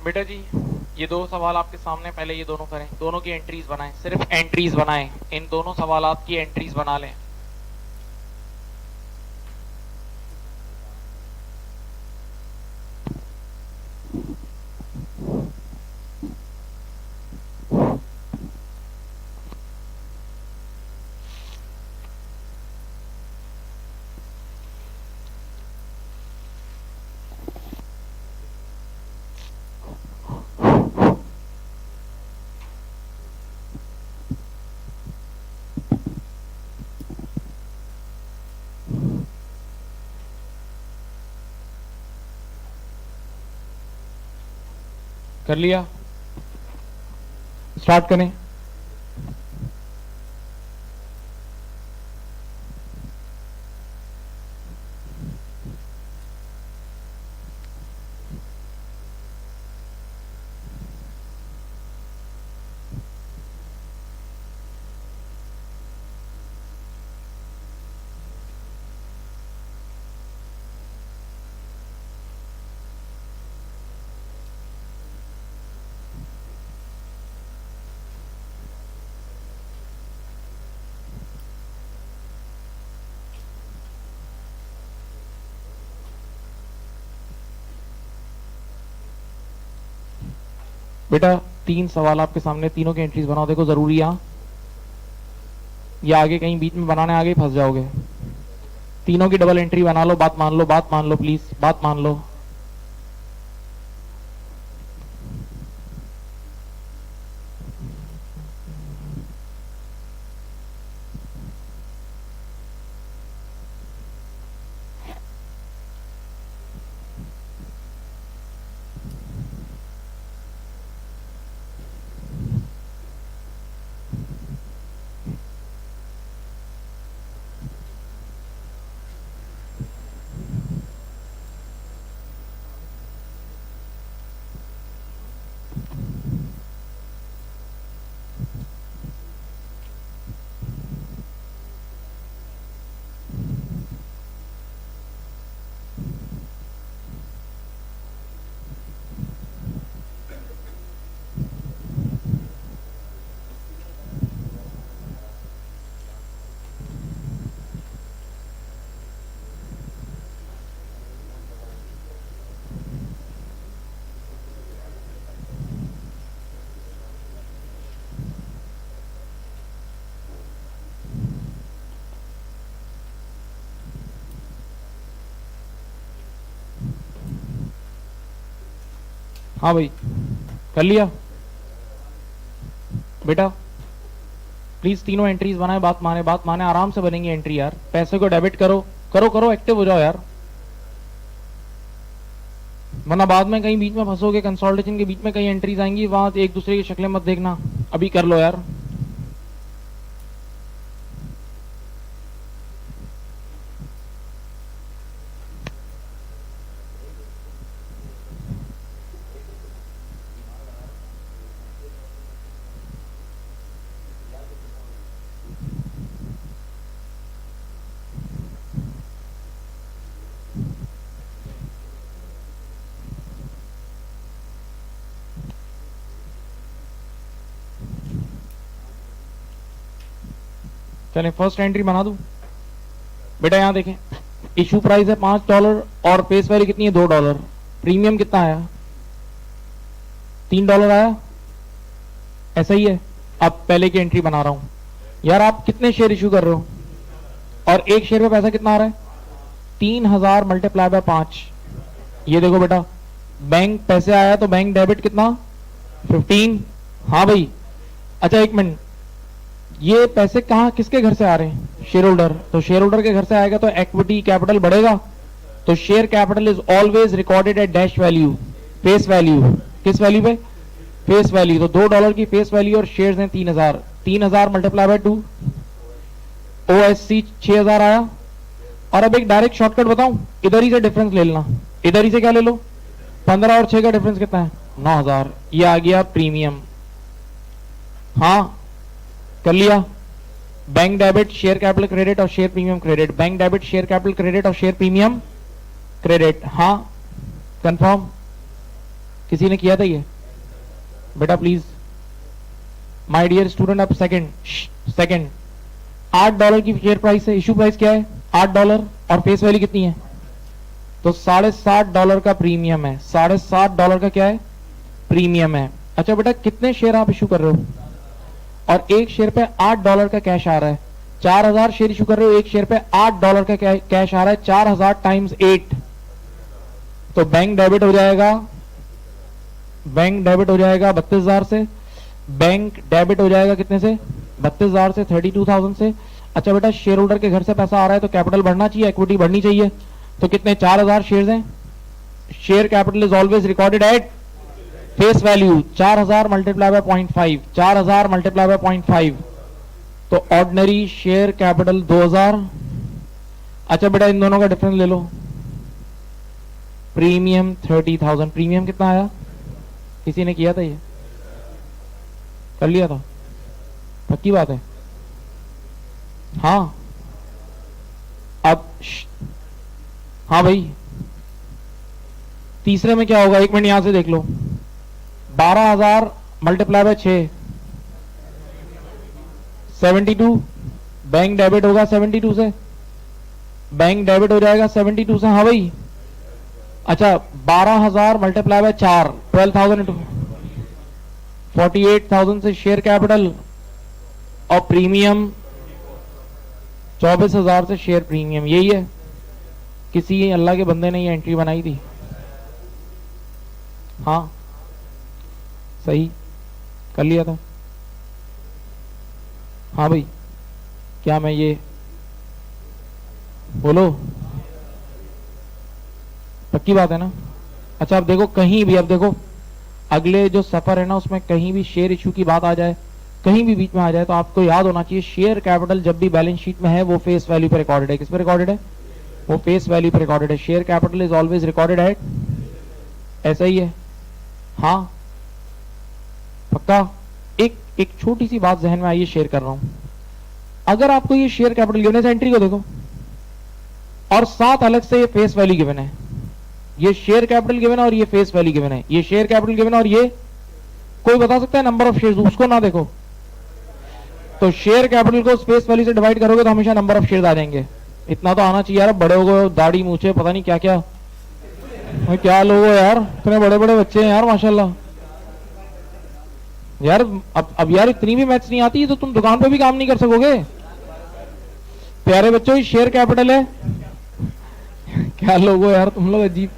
बेटा जी ये दो सवाल आपके सामने, पहले ये दोनों करें, दोनों की एंट्रीज बनाएं, सिर्फ एंट्रीज बनाएं, इन दोनों सवालात की एंट्रीज बना लें। कर लिया, स्टार्ट करें। बेटा 3 सवाल आपके सामने, तीनों की एंट्रीज बनाओ। देखो जरूरी है या आगे कहीं बीच में बनाने आगे फंस जाओगे। तीनों की डबल एंट्री बना लो, बात मान लो, बात मान लो प्लीज, बात मान लो। हाँ भाई कर लिया। बेटा प्लीज तीनों एंट्रीज बनाए, बात माने, बात माने, आराम से बनेंगी एंट्री यार। पैसे को डेबिट करो, करो करो, एक्टिव हो जाओ यार, वरना बाद में कहीं बीच में फंसोगे। कंसोलिडेशन के बीच में कहीं एंट्रीज आएंगी, वहां एक दूसरे की शक्लें मत देखना। अभी कर लो यार। चलें फर्स्ट एंट्री बना दूं। बेटा यहां देखें, इशू प्राइस है $5 और फेस वैल्यू कितनी है $2। प्रीमियम कितना आया? $3 आया। ऐसा ही है। अब पहले की एंट्री बना रहा हूं यार। आप कितने शेयर इशू कर रहे हो और एक शेयर पे पैसा कितना आ रहा है? 3000 मल्टीप्लाई बाय 5। ये देखो बेटा, बैंक पैसे आया तो बैंक डेबिट कितना? 15। हाँ भाई। अच्छा एक मिनट, ये पैसे कहां किसके घर से आ रहे हैं? Share holder. तो शेयर होल्डर के घर से आएगा तो इक्विटी कैपिटल बढ़ेगा। तो share capital is always recorded at dash value, face value. किस वैल्यू पे? Face value. तो $2 की फेस वैल्यू और शेयर्स हैं 3000। 3000 मल्टीप्लाई बाय 2, OSC 6000 आया। और अब एक डायरेक्ट शॉर्टकट बताऊं, इधर ही से डिफरेंस ले लेना। इधर ही से क्या ले लो? 15 और 6 का डिफरेंस कितना है? 9000। ये आ गया प्रीमियम। हाँ कर लिया। Bank debit share capital credit और share premium credit. Bank debit share capital credit और शेयर प्रीमियम क्रेडिट। हाँ कंफर्म। किसी ने किया था ये? बेटा प्लीज माय डियर स्टूडेंट, अब सेकंड $8 की शेयर प्राइस है, इशू प्राइस क्या है $8 और फेस वैल्यू कितनी है? तो $7.5 का प्रीमियम है, $7.5 का क्या है प्रीमियम है। अच्छा बेटा कितने शेयर आप इशू कर रहे हो? और एक शेयर पे $8 का कैश आ रहा है, 4000 शेयर इशू कर रहे हो, एक शेयर पे $8 का कैश आ रहा है, 4000 टाइम्स 8, तो बैंक डेबिट हो जाएगा, बैंक डेबिट हो जाएगा 32,000 से, बैंक डेबिट हो जाएगा कितने से? 32,000 से, 32,000 से। अच्छा बेटा शेयर होल्डर के घर से पैसा आ रहा है तो कैपिटल बढ़ना चाहिए, इक्विटी बढ़नी चाहिए, तो कितने 4000 शेयर हैं, share capital is always recorded at face value, 4000 multiply by 0.5, 4000 multiply by 0.5, तो ऑर्डिनरी शेयर कैपिटल 2000। अच्छा बेटा इन दोनों का डिफरेंस ले लो, प्रीमियम 30,000, प्रीमियम कितना आया? किसी ने किया था ये? कर लिया था? पक्की बात है? हाँ अब हाँ भाई तीसरे में क्या होगा, एक मिनट यहां से देख लो, 12,000 मल्टीप्लाई बाय 6, 72, बैंक डेबिट होगा 72 से, बैंक डेबिट हो जाएगा 72 से। हाँ भाई अच्छा 12,000 मल्टीप्लाई बाय 4, 12,000 इंटू 48,000 से शेयर कैपिटल, और प्रीमियम 24,000 से शेयर प्रीमियम। यही है, किसी अल्लाह के बंदे ने ये एंट्री बनाई थी? हाँ सही कर लिया था। हाँ भाई क्या मैं ये बोलो, पक्की बात है ना? अच्छा अब देखो कहीं भी, अब देखो अगले जो सफर है ना उसमें कहीं भी शेयर इशू की बात आ जाए, कहीं भी बीच में आ जाए, तो आपको याद होना चाहिए शेयर कैपिटल जब भी बैलेंस शीट में है वो फेस वैल्यू पर रिकॉर्डेड है। किस पे रिकॉर्डेड है? वो फेस वैल्यू पर रिकॉर्डेड है। Share capital is always recorded at, ऐसा ही है। हाँ पक्का? एक छोटी सी बात जहन में आई है, शेयर कर रहा हूं, अगर आपको ये शेयर कैपिटल गिवन है, एंट्री को देखो, और साथ अलग से ये फेस वैल्यू गिवन है, ये शेयर कैपिटल गिवन है और ये फेस वैल्यू गिवन है, ये शेयर कैपिटल गिवन है और ये कोई बता सकता है नंबर ऑफ शेयर्स? उसको ना देखो, तो शेयर कैपिटल को फेस वैल्यू से डिवाइड करोगे तो हमेशा नंबर ऑफ शेयर्स आ जाएंगे। इतना तो आना चाहिए यार, बड़े हो गए, दाढ़ी मूछे पता नहीं क्या क्या, क्या लोग हो यार, इतने बड़े बड़े बच्चे हैं यार माशाल्लाह यार। अब यार इतनी भी मैथ्स नहीं आती तो तुम दुकान पे भी काम नहीं कर सकोगे। प्यारे बच्चों ये शेयर कैपिटल है क्या लोग हो यार तुम लोग अजीब।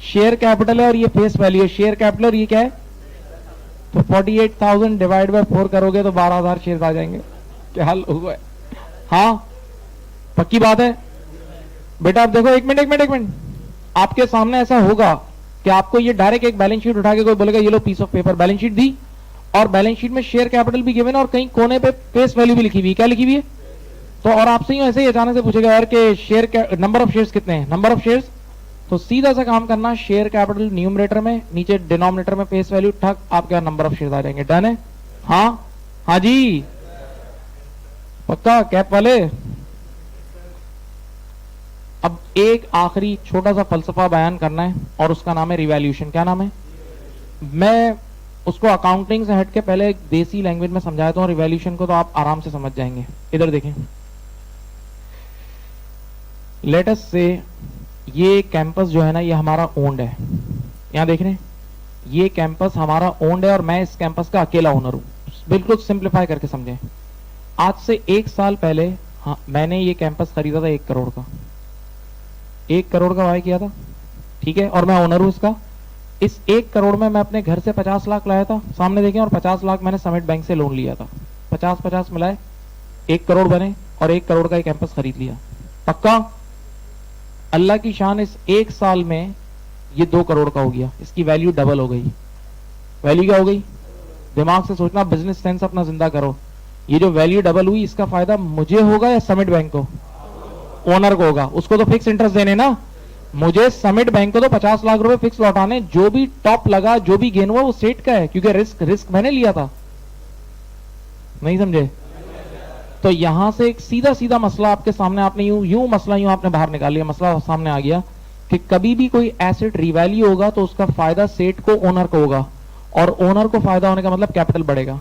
शेयर कैपिटल है और ये फेस वैल्यू है, शेयर कैपिटल और ये क्या है, तो 48,000 डिवाइड बाय 4 करोगे तो 12,000 शेयर आ जाएंगे। क्या लोग है? हाँ पक्की बात है बेटा। अब देखो एक मिनट, आपके सामने ऐसा होगा कि आपको ये डायरेक्ट एक बैलेंस शीट उठा के कोई बोलेगा ये लो piece of paper, balance sheet दी और बैलेंस शीट में शेयर कैपिटल भी गिवन है और कहीं कोने पे फेस वैल्यू भी लिखी हुई है। क्या लिखी हुई है? तो और आपसे ही ऐसे ही अचानक से पूछेगा यार कि शेयर नंबर ऑफ शेयर्स कितने हैं, नंबर ऑफ शेयर्स, तो सीधा सा काम करना, शेयर कैपिटल न्यूमरेटर में, नीचे डिनोमिनेटर में फेस वैल्यू, ठक आपके नंबर ऑफ शेयर्स आ जाएंगे। डन है? हाँ हाँ जी पक्का कैप वाले। अब एक आखिरी छोटा सा फलसफा बयान करना है और उसका नाम है रिवैल्यूएशन। क्या नाम है? मैं उसको अकाउंटिंग से हट के पहले एक देसी लैंग्वेज में समझाता हूं, रिवैल्यूएशन को तो आप आराम से समझ जाएंगे। इधर देखें, लेट अस से ये कैंपस जो है ना ये हमारा ओन्ड है, यहां देख रहे हैं ये कैंपस हमारा ओन्ड है और मैं इस कैंपस का अकेला ओनर हूं। बिल्कुल सिंप्लीफाई करके समझें, आज से 1 साल पहले हाँ मैंने ये कैंपस खरीदा था 1 करोड़ का, 1 करोड़ का बाय किया था, ठीक है, और मैं ओनर हूं इसका। इस 1 करोड़ में मैं अपने घर से 50 लाख लाया था, सामने देखें, और 50 लाख मैंने समिट बैंक से लोन लिया था, 50-50 मिलाए 1 करोड़ बने और 1 करोड़ का एक कैंपस खरीद लिया। पक्का? अल्लाह की शान, इस 1 साल में ये 2 करोड़ का हो गया, इसकी वैल्यू डबल हो गई। वैल्यू क्या हो गई? दिमाग से सोचना, बिजनेस सेंस अपना जिंदा करो। ये जो वैल्यू डबल हुई इसका फायदा मुझे होगा या समिट बैंक को? ओनर को होगा, उसको तो फिक्स इंटरेस्ट देने ना, मुझे समिट बैंक को तो 50 लाख रुपए फिक्स लौटाने, जो भी टॉप लगा जो भी गेन हुआ वो सेट का है, क्योंकि रिस्क मैंने लिया था। नहीं समझे? तो यहां से एक सीधा सीधा मसला आपके सामने, आपने यूं मसला यूं आपने बाहर निकाल लिया, मसला सामने आ गया कि कभी भी कोई एसेट रिवैल्यू होगा तो उसका फायदा सेठ को, ओनर को होगा, और ओनर को फायदा होने का मतलब कैपिटल बढ़ेगा।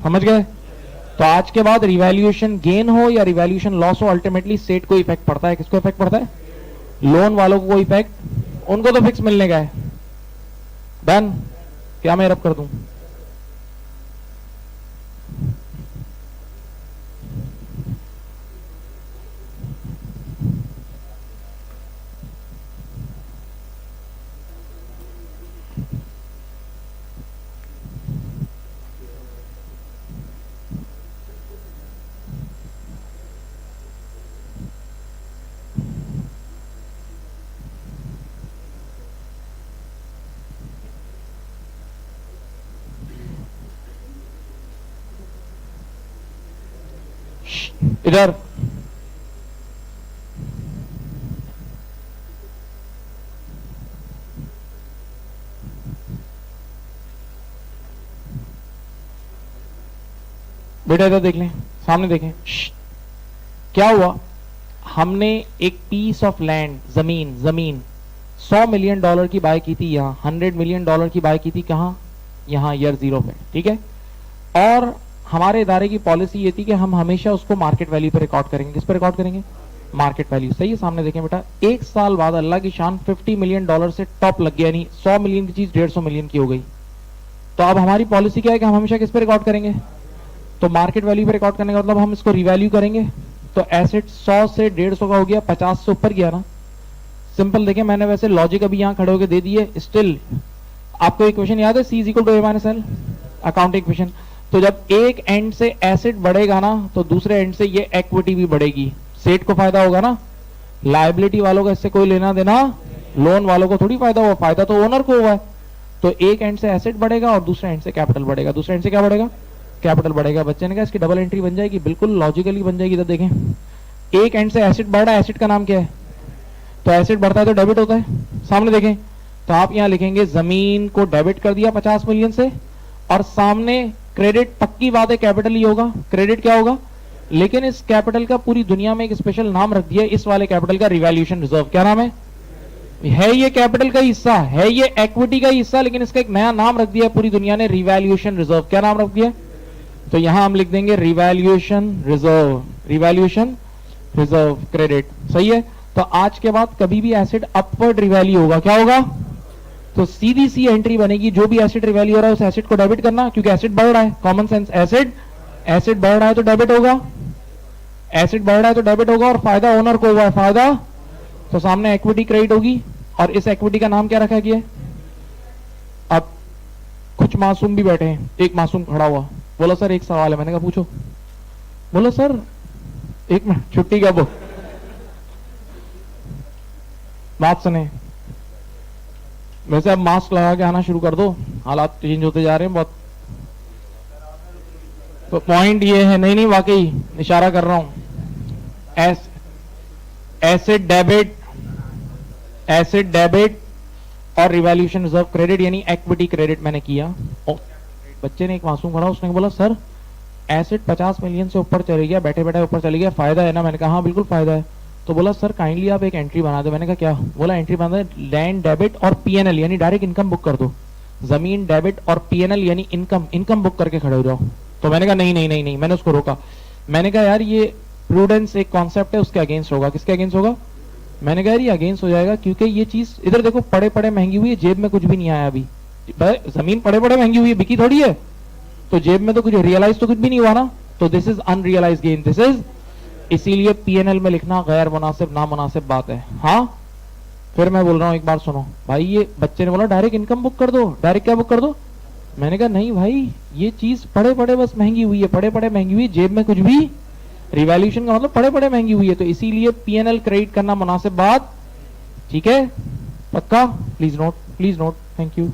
समझ गए? तो आज के बाद रिवैल्यूएशन गेन हो या रिवैल्यूएशन लॉस हो, अल्टीमेटली सेट को इफेक्ट पड़ता है। किसको इफेक्ट पड़ता है? लोन वालों को इफेक्ट, उनको तो फिक्स मिलने का है। डन? क्या मैं रब कर दूं? इधर बेटा, इधर देख लें, सामने देखें। क्या हुआ? हमने एक पीस ऑफ लैंड, जमीन 100 मिलियन डॉलर की बाय की थी, यहां 100 मिलियन डॉलर की बाय की थी, कहां? यहां ईयर 0 पे, ठीक है। और हमारे इदारे की पॉलिसी ये थी कि हम हमेशा उसको मार्केट वैल्यू पे रिकॉर्ड करेंगे। किस पे रिकॉर्ड करेंगे? Market value. सही है, सामने देखें बेटा, एक साल बाद अल्लाह की शान 50 मिलियन डॉलर से टॉप लग गया, यानी 100 मिलियन की चीज 150 मिलियन की हो गई। तो अब हमारी पॉलिसी क्या है कि हम हमेशा किस पे रिकॉर्ड करेंगे? तो मार्केट वैल्यू पे रिकॉर्ड करने का मतलब हम इसको रिवैल्यू करेंगे। तो एसेट 100 से 150 का हो गया, 50 से ऊपर गया ना। सिंपल देखें, मैंने वैसे लॉजिक अभी यहां खड़े होकर दे दिए। स्टिल आपको इक्वेशन याद है, C is equal to A minus L, accounting equation. तो जब एक एंड से एसेट बढ़ेगा ना, तो दूसरे एंड से ये इक्विटी भी बढ़ेगी। सेट को फायदा होगा ना, लायबिलिटी वालों का इससे कोई लेना देना, लोन वालों को थोड़ी फायदा हुआ, फायदा तो ओनर को हुआ है। तो एक एंड से एसेट बढ़ेगा और दूसरे एंड से कैपिटल बढ़ेगा। दूसरे एंड से क्या बढ़ेगा? कैपिटल बढ़ेगा। बच्चे ने कहा इसकी डबल एंट्री बन जाएगी, बिल्कुल लॉजिकली बन जाएगी। इधर देखें, एक एंड से एसेट बढ़ रहा है, एसेट का नाम क्या है? तो एसेट बढ़ता है तो डेबिट होता है। सामने देखें, तो आप यहां लिखेंगे जमीन को डेबिट कर दिया 50 मिलियन से, और सामने क्रेडिट, पक्की बात है कैपिटल ही होगा, क्रेडिट क्या होगा। लेकिन इस कैपिटल का पूरी दुनिया में एक स्पेशल नाम रख दिया, इस वाले कैपिटल का रिवैल्यूएशन रिजर्व। क्या नाम है? ये कैपिटल का हिस्सा है, ये इक्विटी का हिस्सा, लेकिन इसका एक नया नाम रख दिया पूरी दुनिया ने, रिवैल्यूएशन रिजर्व। क्या नाम रख दिया? तो यहां हम लिख देंगे revaluation reserve, revaluation reserve credit. सही है। तो आज के बाद कभी भी एसेट अपवर्ड रिवैल्यू होगा, क्या होगा? तो सीधी सी एंट्री बनेगी, जो भी एसेट रिवैल्यू हो रहा है उस एसेट को डेबिट करना, क्योंकि एसेट बढ़ रहा है, कॉमन सेंस। एसेट बढ़ रहा है तो डेबिट होगा, एसेट बढ़ रहा है तो डेबिट होगा, और फायदा ओनर को हुआ है, फायदा। तो सामने इक्विटी क्रेडिट होगी, और इस इक्विटी का नाम क्या रखा गया? अब कुछ मासूम भी बैठे हैं, एक मासूम खड़ा हुआ, बोला सर एक सवाल है। मैंने कहा पूछो। बोला सर एक मिनट, छुट्टी क्या? वो बात सुने, वैसे अब मास्क लगा के आना शुरू कर दो, हालात चेंज होते जा रहे हैं बहुत। तो पॉइंट ये है, नहीं वाकई इशारा कर रहा हूं, एसेट डेबिट और रिवैल्यूएशन रिजर्व क्रेडिट, यानी इक्विटी क्रेडिट मैंने किया। बच्चे ने, एक मासूम खड़ा, उसने बोला सर एसेट 50 मिलियन से ऊपर चले गया, बैठे बैठे ऊपर चले गया, फायदा है ना? मैंने कहा हाँ बिल्कुल फायदा है। तो बोला सर काइंडली आप एक एंट्री बना दो। मैंने कहा क्या? बोला एंट्री बना दो, लैंड डेबिट और पीएनएल यानी डायरेक्ट इनकम बुक कर दो। जमीन डेबिट और पीएनएल यानी इनकम बुक करके खड़े हो जाओ। तो मैंने कहा नहीं, मैंने उसको रोका। मैंने कहा यार ये प्रूडेंस एक कॉन्सेप्ट है, उसके अगेंस्ट होगा। किसके अगेंस्ट होगा? मैंने कहा ये अगेंस्ट हो जाएगा, क्योंकि ये चीज इधर देखो पड़े पड़े महंगी हुई है, जेब में कुछ भी नहीं आया अभी। जमीन पड़े पड़े महंगी हुई है, बिकी थोड़ी है, तो जेब में तो कुछ रियलाइज तो कुछ भी नहीं हुआ ना। तो this is unrealised gain, this is, इसीलिए पीएनएल में लिखना गैर मुनासिब नामुनासिब बात है। हाँ, फिर मैं बोल रहा हूं, एक बार सुनो भाई, ये बच्चे ने बोला डायरेक्ट इनकम बुक कर दो, डायरेक्ट क्या बुक कर दो? मैंने कहा नहीं भाई, ये चीज पड़े पड़े बस महंगी हुई है, पड़े पड़े महंगी हुई, जेब में कुछ भी, रिवैल्यूएशन का मतलब पड़े पड़े महंगी हुई है, तो इसीलिए पीएनएल क्रेडिट करना मुनासिब बात। ठीक है, पक्का? Please note, thank you.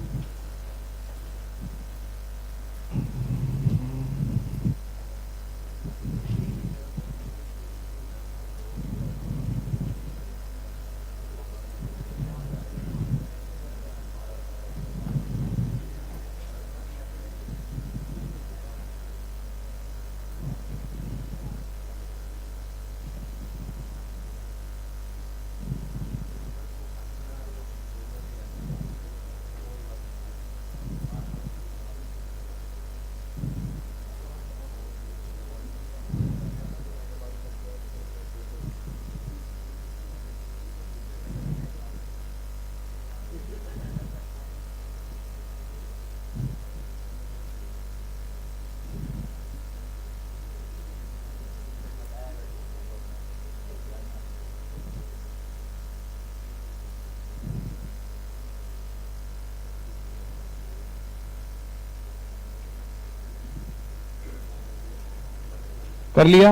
कर लिया।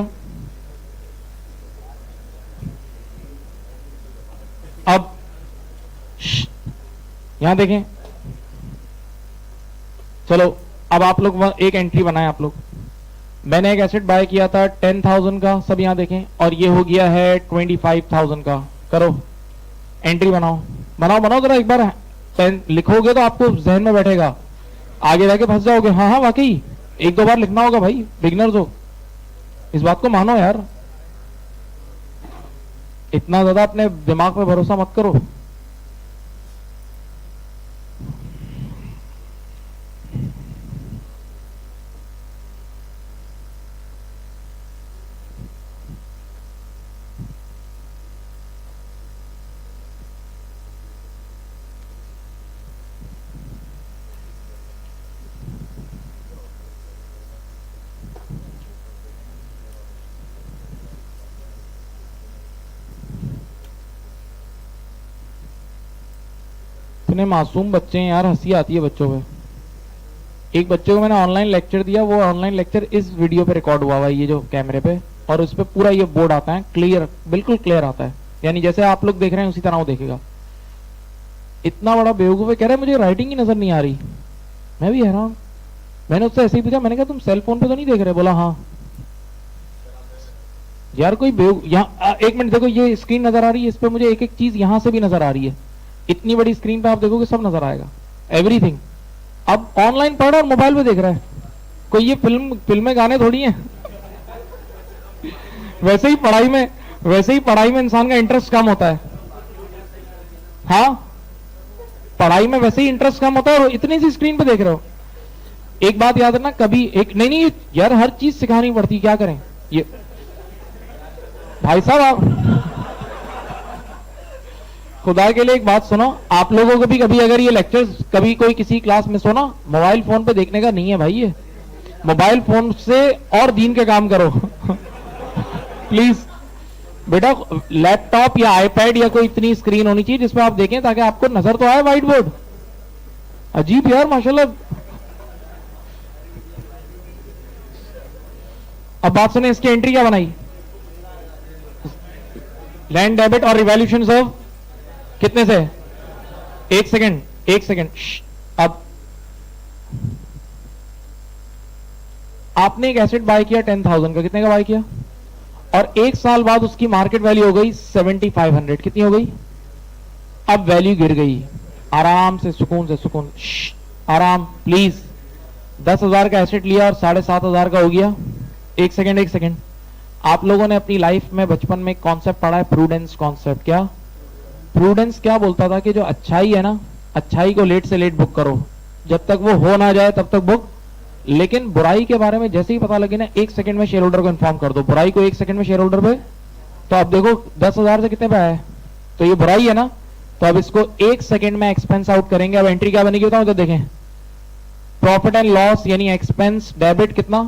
अब यहां देखें, चलो अब आप लोग एक एंट्री बनाए। आप लोग, मैंने एक एसेट बाय किया था 10,000 का, सब यहां देखें, और ये हो गया है 25,000 का। करो एंट्री बनाओ, बनाओ बनाओ जरा एक बार। पेन लिखोगे तो आपको जहन में बैठेगा, आगे जाके फंस जाओगे। हाँ हाँ वाकई एक दो बार लिखना होगा भाई, बिगनर्स हो, इस बात को मानो यार, इतना ज्यादा अपने दिमाग पे भरोसा मत करो। इतने मासूम बच्चे हैं यार, हंसी आती है बच्चों पे। एक बच्चे को मैंने ऑनलाइन लेक्चर दिया, वो ऑनलाइन लेक्चर इस वीडियो पे रिकॉर्ड हुआ हुआ है, ये जो कैमरे पे, और उस पे पूरा ये बोर्ड आता है, क्लियर, बिल्कुल क्लियर आता है, यानी जैसे आप लोग देख रहे हैं उसी तरह वो देखेगा। इतना बड़ा बेवकूफ है, कह रहा है मुझे राइटिंग ही नजर नहीं आ रही। मैं भी हैरान, मैंने उससे ऐसे ही पूछा, मैंने कहा तुम सेल फोन पे तो नहीं देख रहे? बोला हाँ। यार कोई यहाँ एक मिनट देखो, ये स्क्रीन नजर आ रही है, इस पे मुझे एक एक चीज यहां से भी नजर आ रही है। इतनी बड़ी स्क्रीन पे आप देखोगे सब नजर आएगा, एवरीथिंग। अब ऑनलाइन पढ़ रहा और मोबाइल पे देख रहा है, कोई ये फिल्में गाने थोड़ी हैं। वैसे ही पढ़ाई में इंसान का इंटरेस्ट कम होता है। हाँ, पढ़ाई में वैसे ही इंटरेस्ट कम होता है और इतनी सी स्क्रीन पे देख रहे हो। एक बात याद रखना, कभी एक नहीं यार, हर चीज सिखानी पड़ती, क्या करें ये भाई साहब। आप खुदा के लिए एक बात सुनो, आप लोगों को भी कभी अगर ये लेक्चर्स कभी कोई किसी क्लास में सुना, मोबाइल फोन पे देखने का नहीं है भाई, ये मोबाइल फोन से और दीन के काम करो। प्लीज बेटा, लैपटॉप या आईपैड या कोई इतनी स्क्रीन होनी चाहिए जिसमें आप देखें, ताकि आपको नजर तो आए व्हाइट बोर्ड। अजीब यार, माशाल्लाह। अब बात सुने, इसकी एंट्री क्या बनाई? लैंड डेबिट और रिवॉल्यूशन रिजर्व कितने से? एक सेकंड। अब आपने एक एसेट बाय किया 10,000 का, कितने का बाय किया? और एक साल बाद उसकी मार्केट वैल्यू हो गई 7,500। कितनी हो गई? अब वैल्यू गिर गई। आराम से, सुकून, आराम प्लीज। 10,000 का एसेट लिया और 7,500 का हो गया। एक सेकंड, आप लोगों ने अपनी लाइफ में बचपन में एक कॉन्सेप्ट पढ़ा है, प्रूडेंस कॉन्सेप्ट। क्या प्रूडेंस क्या बोलता था? कि जो अच्छाई है ना, अच्छाई को लेट से लेट बुक करो, जब तक वो हो ना जाए तब तक बुक। लेकिन बुराई के बारे में जैसे ही पता लगे ना, 1 सेकंड में शेयर होल्डर को इन्फॉर्म कर दो, बुराई को 1 सेकंड में शेयर होल्डर पे। तो अब देखो 10,000 से कितने पे आया है, तो ये बुराई है ना, तो अब इसको 1 सेकंड में एक्सपेंस आउट करेंगे। अब एंट्री क्या बनेगी बताओ तो देखें, प्रॉफिट एंड लॉस यानी एक्सपेंस डेबिट कितना?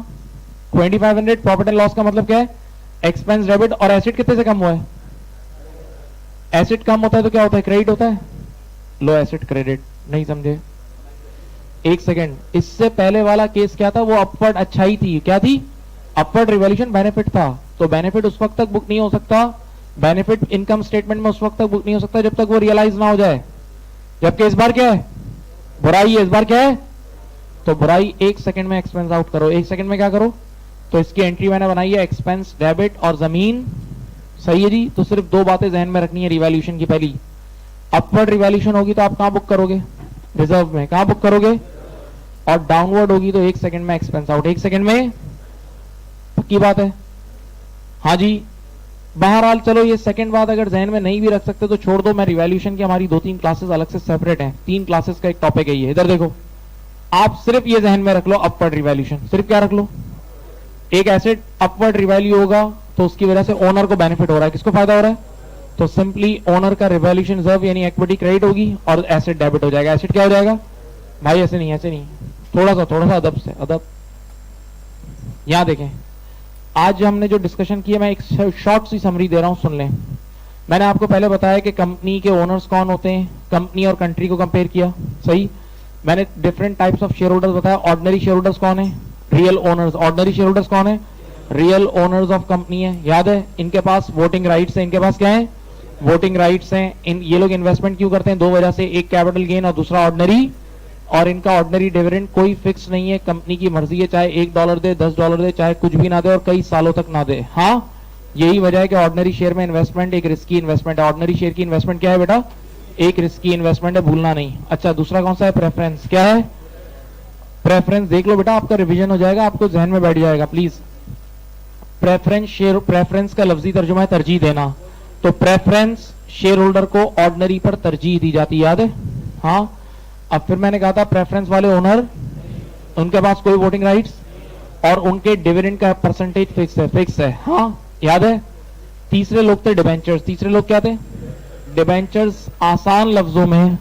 2500। प्रॉफिट एंड लॉस का मतलब क्या है? Expense debit. और एसेट कितने से कम हुआ है? एसेट कम होता है तो क्या होता है? क्रेडिट होता है। लो एसेट क्रेडिट, नहीं समझे? 1 सेकंड, इससे पहले वाला केस क्या था? वो अपवर्ड अच्छाई थी। क्या थी? अपवर्ड रिवॉल्यूशन बेनिफिट था। तो बेनिफिट उस वक्त तक बुक नहीं हो सकता, बेनिफिट इनकम स्टेटमेंट में उस वक्त तक बुक नहीं हो सकता जब तक वो रियलाइज ना हो जाए। जबकि इस बार क्या है? बुराई है। इस बार क्या है? तो बुराई 1 सेकंड में एक्सपेंस आउट करो। 1 सेकंड में क्या करो? तो इसकी एंट्री मैंने बनाई है, एक्सपेंस डेबिट और जमीन। सही है जी। तो सिर्फ 2 बातें जहन में रखनी है रिवॉल्यूशन की। पहली, अपवर्ड रिवॉल्यूशन होगी तो आप कहां बुक करोगे? रिजर्व में। कहां बुक करोगे? और डाउनवर्ड होगी तो 1 सेकंड में एक्सपेंस आउट। 1 सेकंड में, पक्की बात है? हाँ जी। बहरहाल चलो, ये सेकंड बात अगर जहन में नहीं भी रख सकते तो छोड़ दो। मैं रिवॉल्यूशन की हमारी 2-3 क्लासेस अलग से सेपरेट हैं, 3 क्लासेस का एक टॉपिक है ये। इधर देखो, आप सिर्फ ये जहन में रख लो, अपवर्ड रिवॉल्यूशन। सिर्फ क्या रख लो? एक एसेट अपवर्ड रिवैल्यू होगा तो उसकी वजह से ओनर को बेनिफिट हो रहा है। किसको फायदा हो रहा है? तो सिंपली ओनर का रिवैल्यूएशन रिजर्व यानी इक्विटी क्रेडिट होगी और एसेट डेबिट हो जाएगा। एसेट क्या हो जाएगा भाई? ऐसे नहीं, थोड़ा सा अदब से, अदब। यहां देखें, आज हमने जो डिस्कशन किया, मैं एक शॉर्ट सी समरी दे रहा हूं, सुन लें। मैंने आपको पहले बताया कि कंपनी के ओनर्स कौन होते हैं, कंपनी और कंट्री को कंपेयर किया। सही। मैंने different types of share holders बताया। ऑर्डिनरी शेयर होल्डर्स कौन है? Real owners. Ordinary share holders कौन है? रियल ओनर्स ऑफ कंपनी है, याद है, इनके पास वोटिंग राइट्स है, इनके पास क्या है, वोटिंग राइट्स हैं। ये लोग इन्वेस्टमेंट क्यों करते हैं, दो वजह से, एक कैपिटल गेन और दूसरा ऑर्डिनरी, और इनका ऑर्डिनरी डिविडेंड कोई फिक्स नहीं है, कंपनी की मर्जी है, चाहे $1 दे, $10 दे, चाहे कुछ भी ना दे और कई सालों तक ना दे। हाँ, यही वजह है कि ऑर्डिनरी शेयर में इन्वेस्टमेंट एक रिस्की इन्वेस्टमेंट है। ऑर्डिनरी शेयर की इन्वेस्टमेंट क्या है बेटा, एक रिस्की इन्वेस्टमेंट है, भूलना नहीं। अच्छा, दूसरा कौन सा है, प्रेफरेंस। क्या है, प्रेफरेंस। देख लो बेटा, आपका रिवीजन हो जाएगा, आपको जहन में बैठ जाएगा प्लीज। प्रेफरेंस शेयर, प्रेफरेंस का लफ्जी तर्जुमा है तरजीह देना, तो प्रेफरेंस शेयर होल्डर को ऑर्डिनरी पर तरजीह दी जाती है, याद है। हाँ, अब फिर मैंने कहा था प्रेफरेंस वाले ओनर, उनके पास कोई वोटिंग राइट्स और उनके डिविडेंड का परसेंटेज फिक्स है। हाँ, याद है। तीसरे लोग थे डिबेंचर्स। तीसरे लोग क्या थे, डिबेंचर्स। आसान लफ्जों में,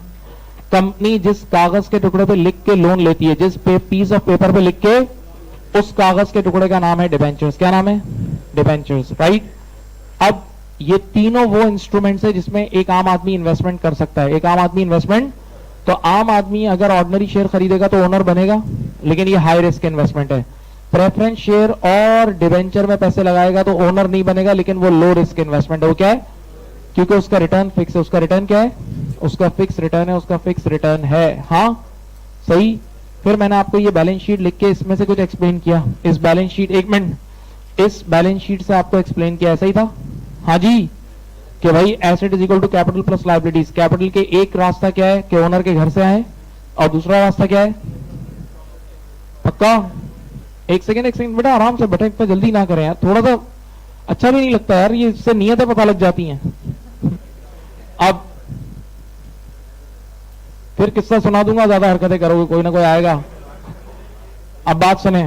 कंपनी जिस कागज के टुकड़े पे लिख के लोन लेती है, जिस पीस ऑफ पेपर पे लिख के, उस कागज के टुकड़े का नाम है डिबेंचर्स। क्या नाम है, डिबेंचर्स, राइट। अब ये तीनों वो इंस्ट्रूमेंट्स है जिसमें एक आम आदमी इन्वेस्टमेंट कर सकता है। एक आम आदमी इन्वेस्टमेंट, तो आम आदमी अगर ऑर्डिनरी शेयर खरीदेगा तो ओनर बनेगा, लेकिन ये हाई रिस्क इन्वेस्टमेंट है। प्रेफरेंस शेयर और डिबेंचर में पैसे लगाएगा तो ओनर नहीं बनेगा, लेकिन वो लो रिस्क इन्वेस्टमेंट है। वो क्या है, क्योंकि उसका रिटर्न फिक्स है। उसका रिटर्न क्या है, उसका फिक्स रिटर्न है, उसका फिक्स रिटर्न है। हाँ, सही। फिर मैंने आपको ये बैलेंस शीट लिख के इसमें से कुछ एक्सप्लेन किया। इस बैलेंस शीट, एक मिनट, इस बैलेंस शीट से आपको एक्सप्लेन किया, ऐसा ही था। हाँ जी, कि भाई asset is equal to capital plus liabilities. Capital के एक रास्ता क्या है कि ओनर के घर से आए, और दूसरा रास्ता क्या है, पक्का। एक सेकंड बेटा, आराम से बैठे, इतना जल्दी ना करें यार, थोड़ा सा अच्छा भी नहीं लगता यार, ये इससे नियतें पता लग जाती हैं। अब फिर किस्सा सुना दूंगा, ज्यादा हरकतें करोगे, कोई ना कोई आएगा। अब बात सुने,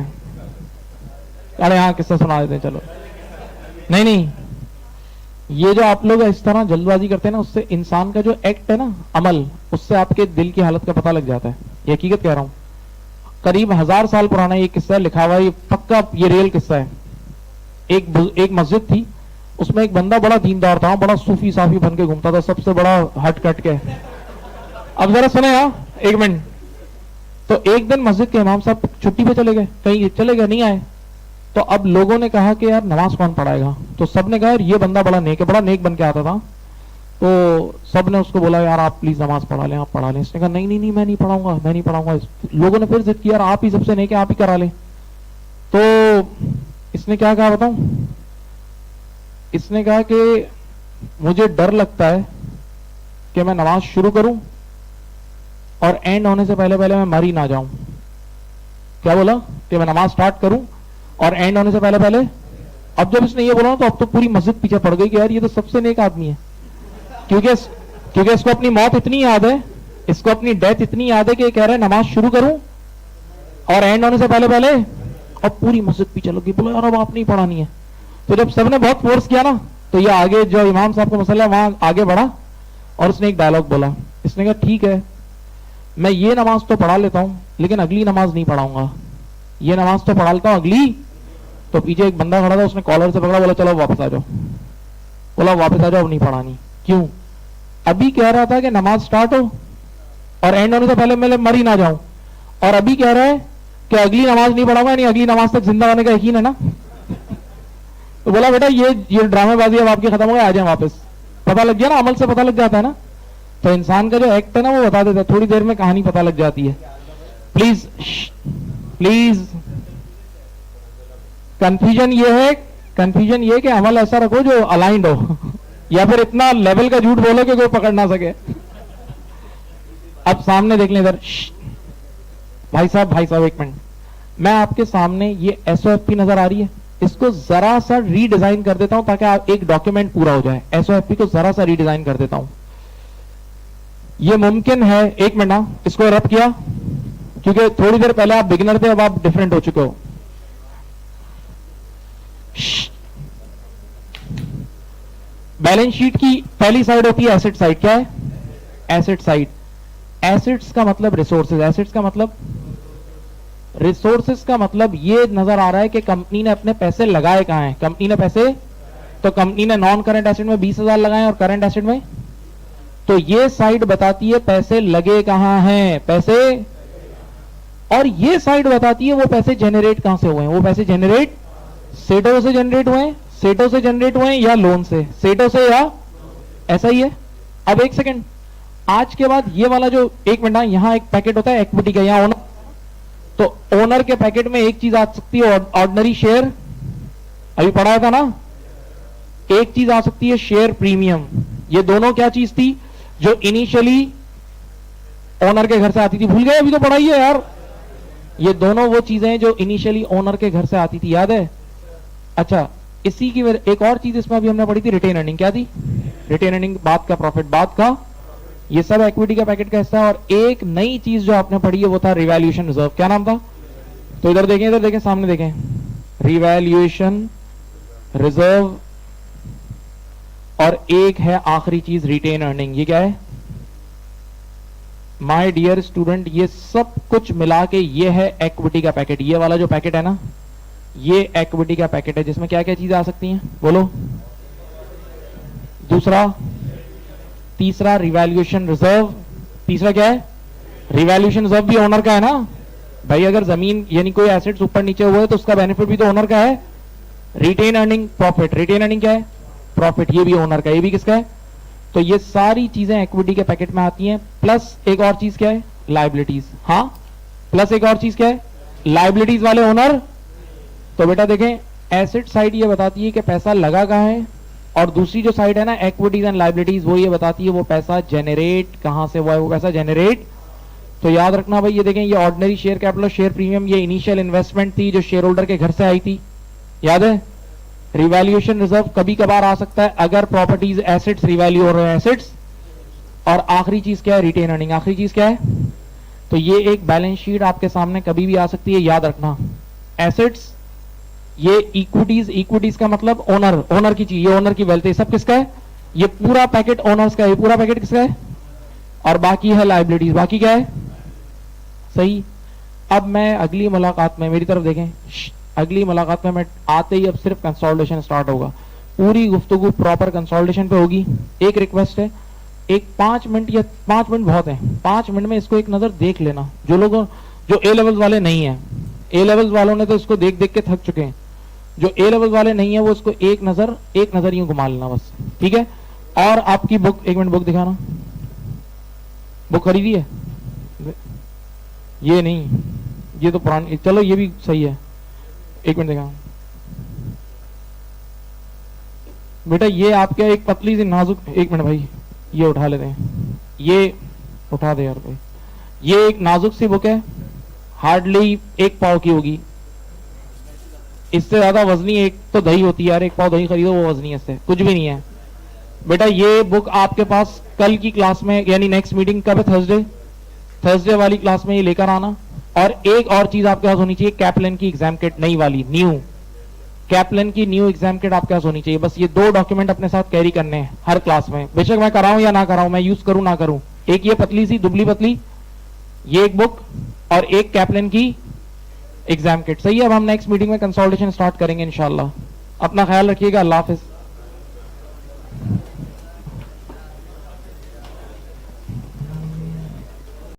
अरे हाँ किस्सा सुना देते हैं, चलो। नहीं, ये जो आप लोग इस तरह जल्दबाजी करते हैं ना, उससे इंसान का जो एक्ट है ना, अमल, उससे आपके दिल की हालत का पता लग जाता है। ये हकीकत कह रहा हूं, करीब 1000 साल पुराना ये किस्सा लिखा हुआ है, ये पक्का, ये रियल किस्सा है। एक मस्जिद थी, उसमें एक बंदा बड़ा दीनदार था, बड़ा सूफी साफी बन के घूमता था, सबसे बड़ा हट कट के। अब जरा सुने यार, एक मिनट। तो एक दिन मस्जिद के इमाम साहब छुट्टी पे चले गए, कहीं चले गए, नहीं आए। तो अब लोगों ने कहा कि यार नमाज कौन पढ़ाएगा, तो सबने कहा यार ये बंदा बड़ा नेक बन के आता था, तो सबने उसको बोला यार आप प्लीज नमाज पढ़ा लें, आप पढ़ा लें। इसने कहा नहीं मैं नहीं पढ़ाऊंगा। लोगों ने फिर जिद किया, यार आप ही सबसे नेक है, आप ही करा लें। तो इसने क्या कहा बताऊं, इसने कहा कि मुझे डर लगता है कि मैं नमाज शुरू करूं और एंड होने से पहले मैं मर ही ना जाऊं। क्या बोला, कि मैं नमाज स्टार्ट करूं और एंड होने से पहले। अब जब इसने ये बोला तो अब तो पूरी मस्जिद पीछे पड़ गई कि यार ये तो सबसे नेक आदमी है, क्योंकि इसको अपनी मौत इतनी याद है, इसको अपनी डेथ इतनी याद है कि कह रहा है नमाज शुरू करूं और एंड होने से पहले। और पूरी मस्जिद पीछे लगी, बोलो यार अब आप नहीं पढ़ानी है। तो जब सबने बहुत फोर्स किया ना, तो ये आगे जो इमाम साहब का मसला है वहां आगे बढ़ा और उसने एक डायलॉग बोला। इसने कहा ठीक है, मैं ये नमाज तो पढ़ा लेता हूं, लेकिन अगली नमाज नहीं पढ़ाऊंगा। ये नमाज तो पढ़ा लेता हूं, अगली। तो पीछे एक बंदा खड़ा था, उसने कॉलर से पकड़ा, बोला चलो वापस आ जाओ। बोला वापस आ जाओ, अब नहीं पढ़ानी। क्यों, अभी कह रहा था कि नमाज स्टार्ट हो और एंड होने से पहले मैं मर ही ना जाऊं, और अभी कह रहा है कि अगली नमाज नहीं पढ़ाऊंगा, नहीं अगली नमाज तक जिंदा होने का यकीन है ना। तो बोला बेटा ये ड्रामेबाजी अब आपकी खत्म हो गई, आ जाए वापस। पता लग गया ना, अमल से पता लग जाता है ना। तो इंसान का जो एक्ट है ना वो बता देता है, थोड़ी देर में कहानी पता लग जाती है। प्लीज कंफ्यूजन ये है कि अमल ऐसा रखो जो अलाइंड हो, या फिर इतना लेवल का झूठ बोलो कि कोई पकड़ ना सके। अब सामने देख लें इधर, भाई साहब एक मिनट, मैं आपके सामने ये एसओएफपी नजर आ रही है, इसको जरा सा रीडिजाइन कर देता हूं ताकि आप एक डॉक्यूमेंट पूरा हो जाए। एसओएफपी को जरा सा रीडिजाइन कर देता हूं, ये मुमकिन है। एक मिनट, इसको रब किया, क्योंकि थोड़ी देर पहले आप बिगिनर थे, अब आप डिफरेंट हो चुके हो। बैलेंस शीट की पहली साइड होती है एसेट साइड। क्या है, एसेट साइड। एसेट्स का मतलब रिसोर्सेज, एसेट्स का मतलब रिसोर्सेज का मतलब ये नजर आ रहा है कि कंपनी ने अपने पैसे लगाए कहां हैं। कंपनी ने पैसे, तो कंपनी ने नॉन करंट एसेट में 20,000 लगाए और करंट एसेट में, तो ये साइड बताती है पैसे लगे कहां हैं, पैसे, और ये साइड बताती है वो पैसे जनरेट कहां से हुए हैं। वो पैसे जनरेट सेटों से जनरेट हुए, सेटों से जनरेट हुए या लोन से, सेटों से या ऐसा ही है। अब एक सेकंड, आज के बाद ये वाला जो एक मिनट, यहां एक पैकेट होता है इक्विटी का, यहां ओनर, तो ओनर के पैकेट में एक चीज आ सकती है ऑर्डिनरी शेयर, अभी पढ़ाया था ना, एक चीज आ सकती है शेयर प्रीमियम। ये दोनों क्या चीज थी जो इनिशियली ओनर के घर से आती थी, भूल गए, अभी तो पढ़ाई है यार। ये दोनों वो चीजें जो इनिशियली ओनर के घर से आती थी, याद है? अच्छा, इसी की एक और चीज इसमें अभी हमने पढ़ी थी, रिटेन अर्निंग। क्या थी? रिटेन अर्निंग, बाद का प्रॉफिट, बाद का, ये सब इक्विटी का पैकेट का हिस्सा है। और एक नई चीज जो आपने पढ़ी है वो था रिवैल्यूएशन रिजर्व। क्या नाम था? तो इधर देखें, सामने देखें, रिवैल्यूएशन रिजर्व। और एक है आखिरी चीज रिटेन अर्निंग। ये क्या है? माय डियर स्टूडेंट, ये सब कुछ मिला के ये है इक्विटी का पैकेट। ये वाला जो पैकेट है ना, ये इक्विटी का पैकेट है, जिसमें क्या क्या चीजें आ सकती हैं, बोलो। दूसरा, तीसरा रिवैल्यूएशन रिजर्व। तीसरा क्या है? रिवैल्यूएशन रिजर्व भी ओनर का है ना भाई। अगर जमीन यानी कोई एसेट्स ऊपर नीचे हुए तो उसका बेनिफिट भी तो ओनर का है। Retained earning profit, retained earning क्या है? प्रॉफिट, ये भी ओनर का, ये भी किसका है? तो ये सारी चीजें इक्विटी के पैकेट में आती हैं। प्लस एक और चीज क्या है? लायबिलिटीज। हाँ, प्लस एक और चीज क्या है? लायबिलिटीज वाले ओनर। तो बेटा देखें, एसेट साइड ये बताती है कि पैसा लगा कहां है, और दूसरी जो साइड है ना इक्विटीज एंड लायबिलिटीज, वो ये बताती है वो पैसा जनरेट कहां से हुआ है, वो पैसा जनरेट। तो याद रखना भाई, ये देखें, ये ordinary share capital, share premium, ये इनिशियल इन्वेस्टमेंट थी जो शेयर होल्डर के घर से आई थी, याद है? रिवैल्यूएशन रिजर्व कभी कभार आ सकता है अगर प्रॉपर्टीज एसेट्स रिवैल्यू हो रहे हैं, एसेट्स। और आखिरी चीज क्या है? Retained earning. आखिरी चीज क्या है? तो ये एक बैलेंस शीट आपके सामने कभी भी आ सकती है, याद रखना। एसेट्स, ये इक्विटीज, इक्विटीज का मतलब ओनर, ओनर की चीज, ये ओनर की वेल्थ है, सब किसका है? ये पूरा पैकेट ओनर्स का है, ये पूरा पैकेट किसका है? और बाकी है लायबिलिटीज, बाकी क्या है? सही। अब मैं अगली मुलाकात में, मेरी तरफ देखें, अगली मुलाकात में मैं आते ही अब सिर्फ कंसोलिडेशन स्टार्ट होगा, पूरी गुफ्तगू प्रॉपर कंसोलिडेशन पे होगी। एक रिक्वेस्ट है, एक 5 मिनट या 5 मिनट बहुत है, 5 मिनट में इसको एक नजर देख लेना। जो लोग, जो ए लेवल्स वाले नहीं है, ए लेवल्स वालों ने तो इसको देख देख के थक चुके हैं, जो ए लेवल वाले नहीं है वो इसको एक नजर यूं घुमा लेना बस, ठीक है? और आपकी बुक, एक मिनट, बुक दिखाना, बुक खरीदी है? ये नहीं, ये तो पुरानी, चलो ये भी सही है, एक मिनट दिखा बेटा। ये आपके एक पतली सी नाजुक, एक मिनट भाई, ये उठा लेते हैं, ये उठा दे यार भाई। ये एक नाजुक सी बुक है, हार्डली 1 पाव की होगी, इससे ज्यादा वजनी एक तो दही होती है यार, 1 पाव दही खरीदो, वो वजनी है, इससे कुछ भी नहीं है बेटा। ये बुक आपके पास कल की क्लास में, यानी नेक्स्ट मीटिंग कब है? थर्सडे वाली क्लास में ये लेकर आना। और एक और चीज आपके पास होनी चाहिए, कैप्लन की एग्जाम किट, नई वाली, न्यू कैप्लन की न्यू एग्जाम किट आपके पास होनी चाहिए। बस ये 2 डॉक्यूमेंट अपने साथ कैरी करने हैं हर क्लास में, बेशक मैं कराऊं या ना कराऊं, मैं यूज करूं ना करूं। एक ये पतली सी दुबली पतली, ये एक बुक, और एक कैप्लन की एग्जाम किट। सही है, अब हम नेक्स्ट मीटिंग में कंसल्टेशन स्टार्ट करेंगे इंशाल्लाह। अपना ख्याल रखिएगा, अल्लाह हाफिज।